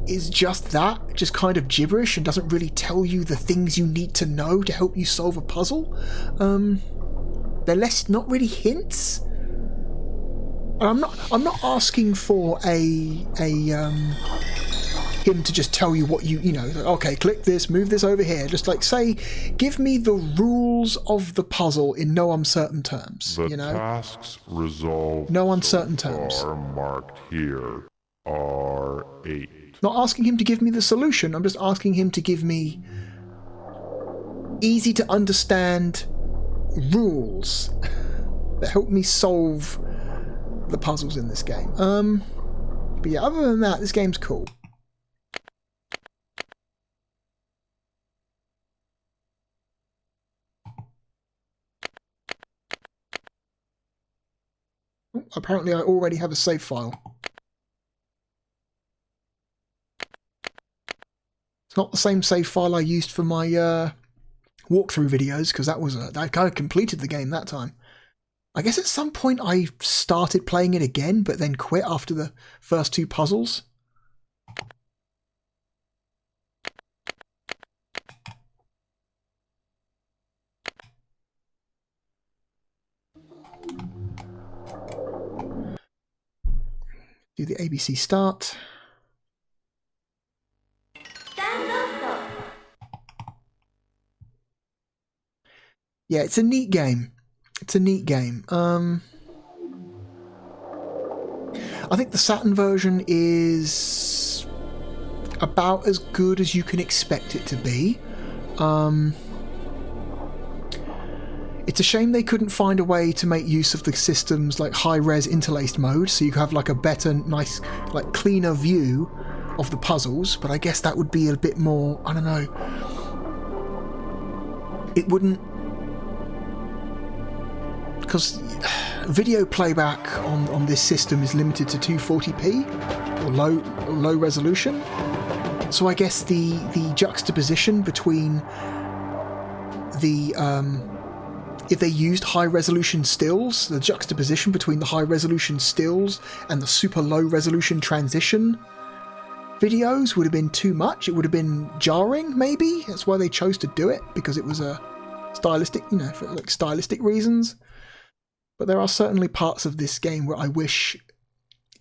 is just kind of gibberish and doesn't really tell you the things you need to know to help you solve a puzzle. They're not really hints. And I'm not asking for him to just tell you what you know, okay, click this, move this over here. Just like, say, give me the rules of the puzzle in no uncertain terms. The tasks resolved no uncertain terms are marked here are 8. Not asking him to give me the solution, I'm just asking him to give me easy to understand rules that help me solve the puzzles in this game. But yeah, other than that, this game's cool. Oh, apparently I already have a save file. Not the same save file I used for my walkthrough videos, because I kind of completed the game that time. I guess at some point I started playing it again, but then quit after the first 2 puzzles. Do the ABC start. Yeah, it's a neat game. I think the Saturn version is about as good as you can expect it to be. It's a shame they couldn't find a way to make use of the system's like high-res interlaced mode, so you could have like a better, nice, like cleaner view of the puzzles, but I guess that would be a bit more, I don't know. It wouldn't, because video playback on this system is limited to 240p or low resolution. So I guess the juxtaposition between the if they used high resolution stills, the juxtaposition between the high resolution stills and the super low resolution transition videos would have been too much. It would have been jarring, maybe. That's why they chose to do it, because it was a stylistic, for like stylistic reasons. But there are certainly parts of this game where I wish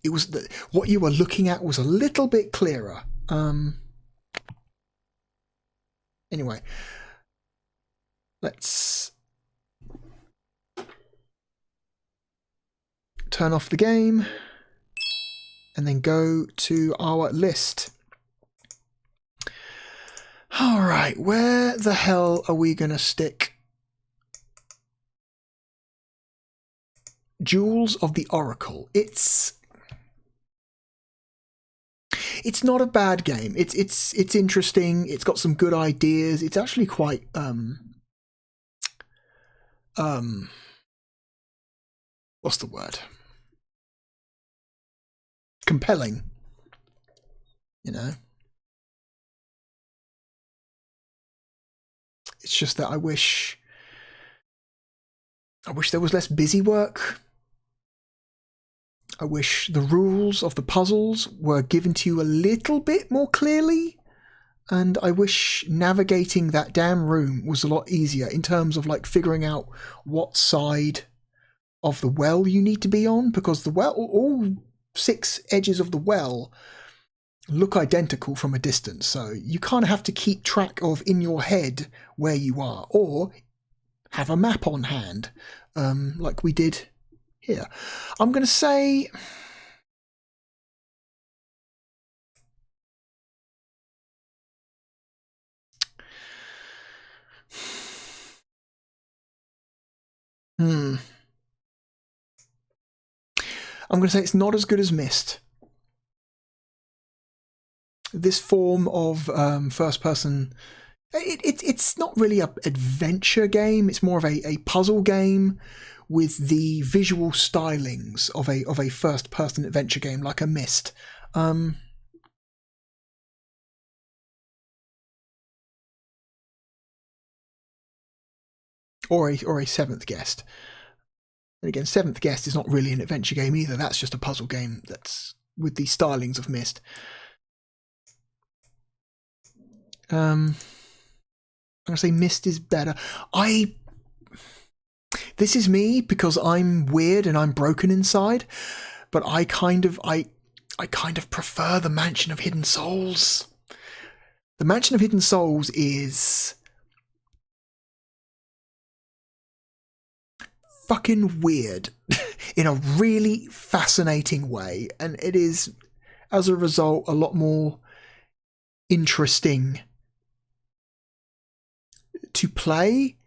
it was what you were looking at was a little bit clearer. Anyway, let's turn off the game and then go to our list. All right, where the hell are we going to stick Jewels of the Oracle? It's not a bad game. It's interesting. It's got some good ideas. It's actually quite what's the word? Compelling. It's just that I wish there was less busy work. I wish the rules of the puzzles were given to you a little bit more clearly, and I wish navigating that damn room was a lot easier in terms of like figuring out what side of the well you need to be on, because the well, all 6 edges of the well look identical from a distance, so you kind of have to keep track of in your head where you are, or have a map on hand, like we did here. I'm going to say I'm going to say it's not as good as Myst. This form of first-person, it's not really an adventure game. It's more of a puzzle game with the visual stylings of a first-person adventure game, like a Myst. Or a Seventh Guest. And again, Seventh Guest is not really an adventure game either. That's just a puzzle game that's with the stylings of Myst. I'm gonna say Myst is better. This is me because I'm weird and I'm broken inside, but I kind of prefer the Mansion of Hidden Souls. The Mansion of Hidden Souls is fucking weird in a really fascinating way, and it is, as a result, a lot more interesting to play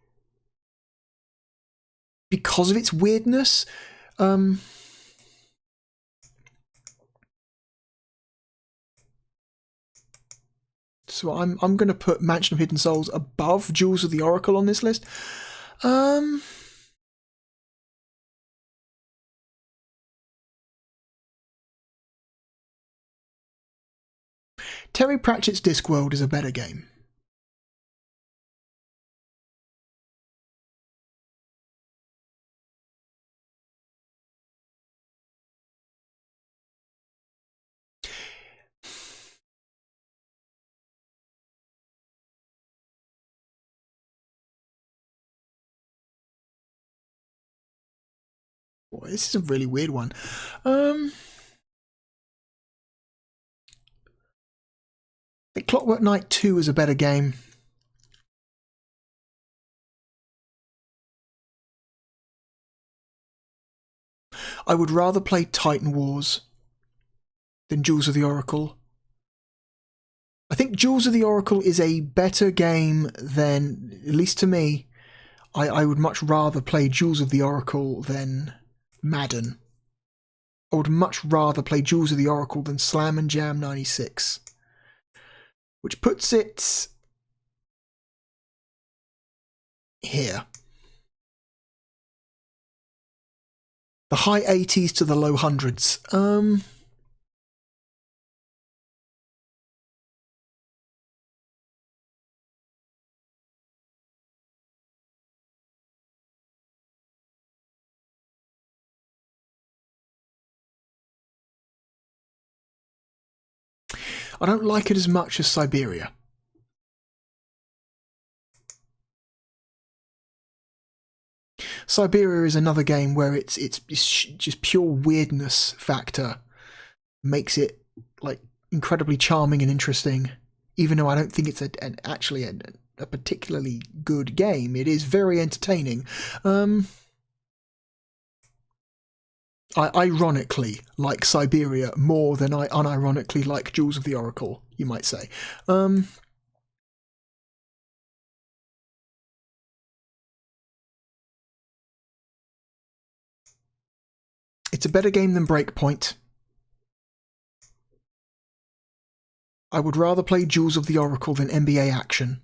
because of its weirdness. So I'm going to put Mansion of Hidden Souls above Jewels of the Oracle on this list. Terry Pratchett's Discworld is a better game. Boy, this is a really weird one. The Clockwork Knight 2 is a better game. I would rather play Titan Wars than Jewels of the Oracle. I think Jewels of the Oracle is a better game than, at least to me, I would much rather play Jewels of the Oracle than Madden. I would much rather play Jewels of the Oracle than Slam and Jam 96. Which puts it here. The high 80s to the low hundreds. I don't like it as much as Siberia. Siberia is another game where it's just pure weirdness factor makes it like incredibly charming and interesting. Even though I don't think it's actually a particularly good game, it is very entertaining. I ironically like Siberia more than I unironically like Jewels of the Oracle, you might say. It's a better game than Breakpoint. I would rather play Jewels of the Oracle than NBA Action.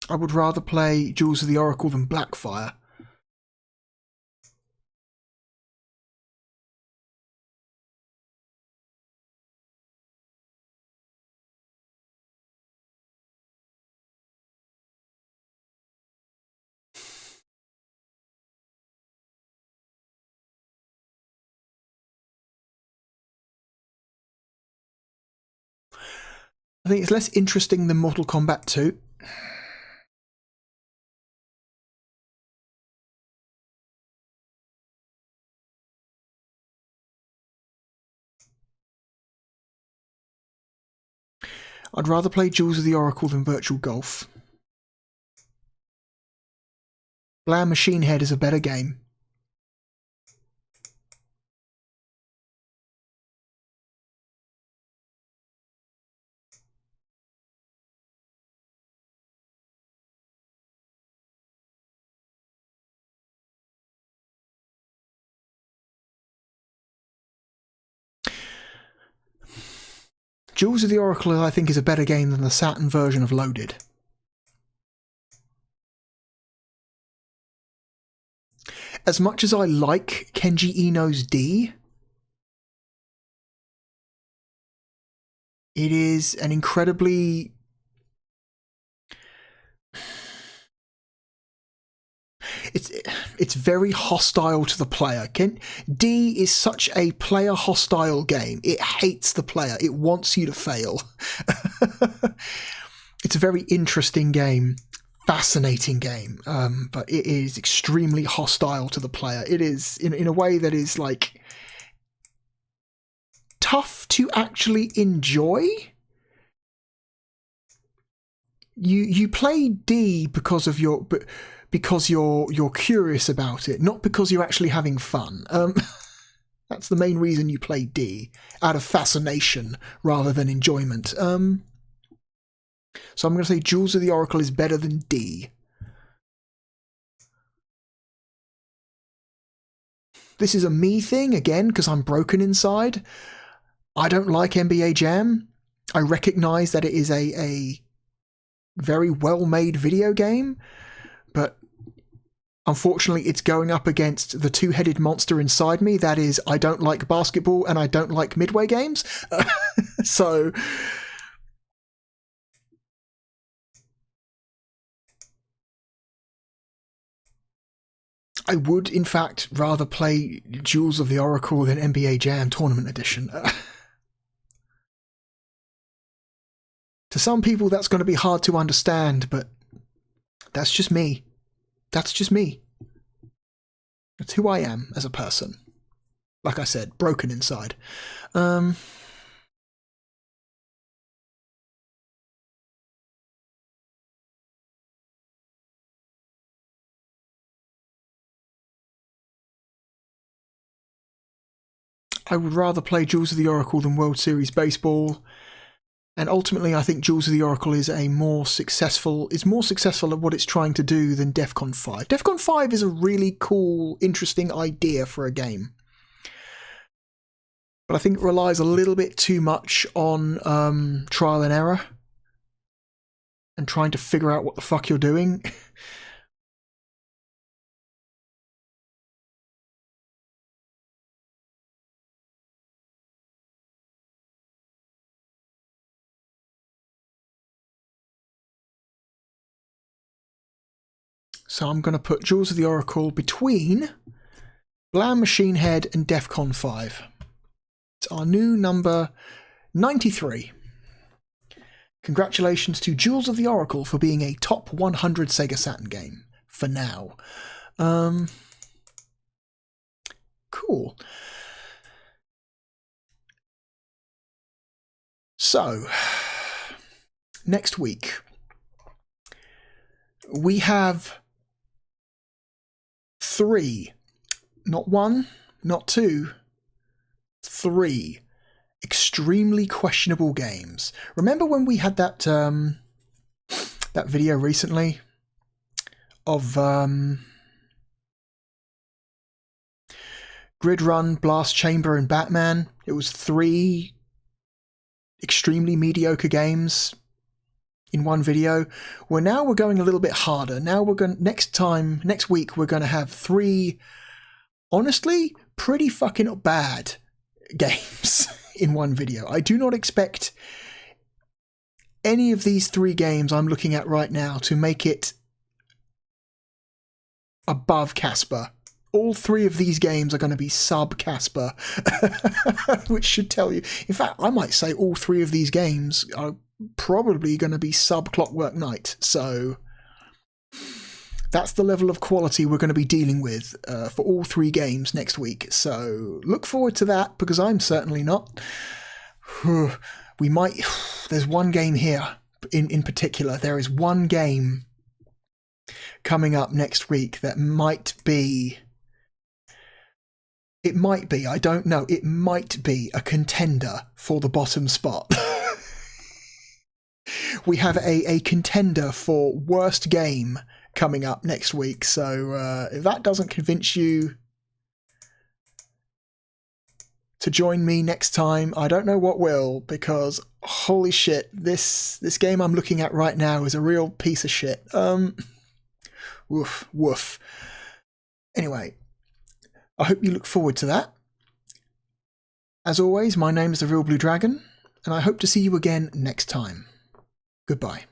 I would rather play Jewels of the Oracle than Blackfire. I think it's less interesting than Mortal Kombat 2. I'd rather play Jewels of the Oracle than Virtual Golf. Blam Machine Head is a better game. Jewels of the Oracle, I think, is a better game than the Saturn version of Loaded. As much as I like Kenji Ino's D, it is an incredibly... It's very hostile to the player. D is such a player-hostile game. It hates the player. It wants you to fail. It's a very interesting game. Fascinating game, but it is extremely hostile to the player. It is in a way that is like tough to actually enjoy. You play D because you're curious about it, not because you're actually having fun. That's the main reason you play D, out of fascination rather than enjoyment. So I'm going to say Jewels of the Oracle is better than D. This is a me thing, again, because I'm broken inside. I don't like NBA Jam. I recognise that it is a very well-made video game, but unfortunately it's going up against the two-headed monster inside me. That is, I don't like basketball and I don't like Midway games. So... I would, in fact, rather play Jewels of the Oracle than NBA Jam Tournament Edition. To some people, that's going to be hard to understand, but that's just me. That's just me. That's who I am as a person. Like I said, broken inside. I would rather play Jewels of the Oracle than World Series Baseball, and ultimately I think Jewels of the Oracle is more successful at what it's trying to do than DEFCON 5. DEFCON 5 is a really cool, interesting idea for a game, but I think it relies a little bit too much on trial and error and trying to figure out what the fuck you're doing. So I'm going to put Jewels of the Oracle between Blam Machine Head and DEFCON 5. It's our new number 93. Congratulations to Jewels of the Oracle for being a top 100 Sega Saturn game, for now. Cool. So, next week, we have 3, not 1, not 2, 3 extremely questionable games. Remember when we had that that video recently of Grid Run, Blast Chamber, and Batman? It was 3 extremely mediocre games in one video. Well, now we're going a little bit harder. Now next week we're going to have 3 honestly pretty fucking bad games in one video. I do not expect any of these 3 games I'm looking at right now to make it above Casper. All 3 of these games are going to be sub Casper, which should tell you. In fact, I might say all 3 of these games are probably going to be sub Clockwork Knight. So that's the level of quality we're going to be dealing with for all 3 games next week. So look forward to that, because I'm certainly not. We might. There's one game here in particular. There is one game coming up next week that might be. It might be, I don't know, it might be a contender for the bottom spot. We have a contender for worst game coming up next week, so if that doesn't convince you to join me next time, I don't know what will, because holy shit, this game I'm looking at right now is a real piece of shit. Woof. Anyway, I hope you look forward to that. As always, my name is the Real Blue Dragon, and I hope to see you again next time. Goodbye.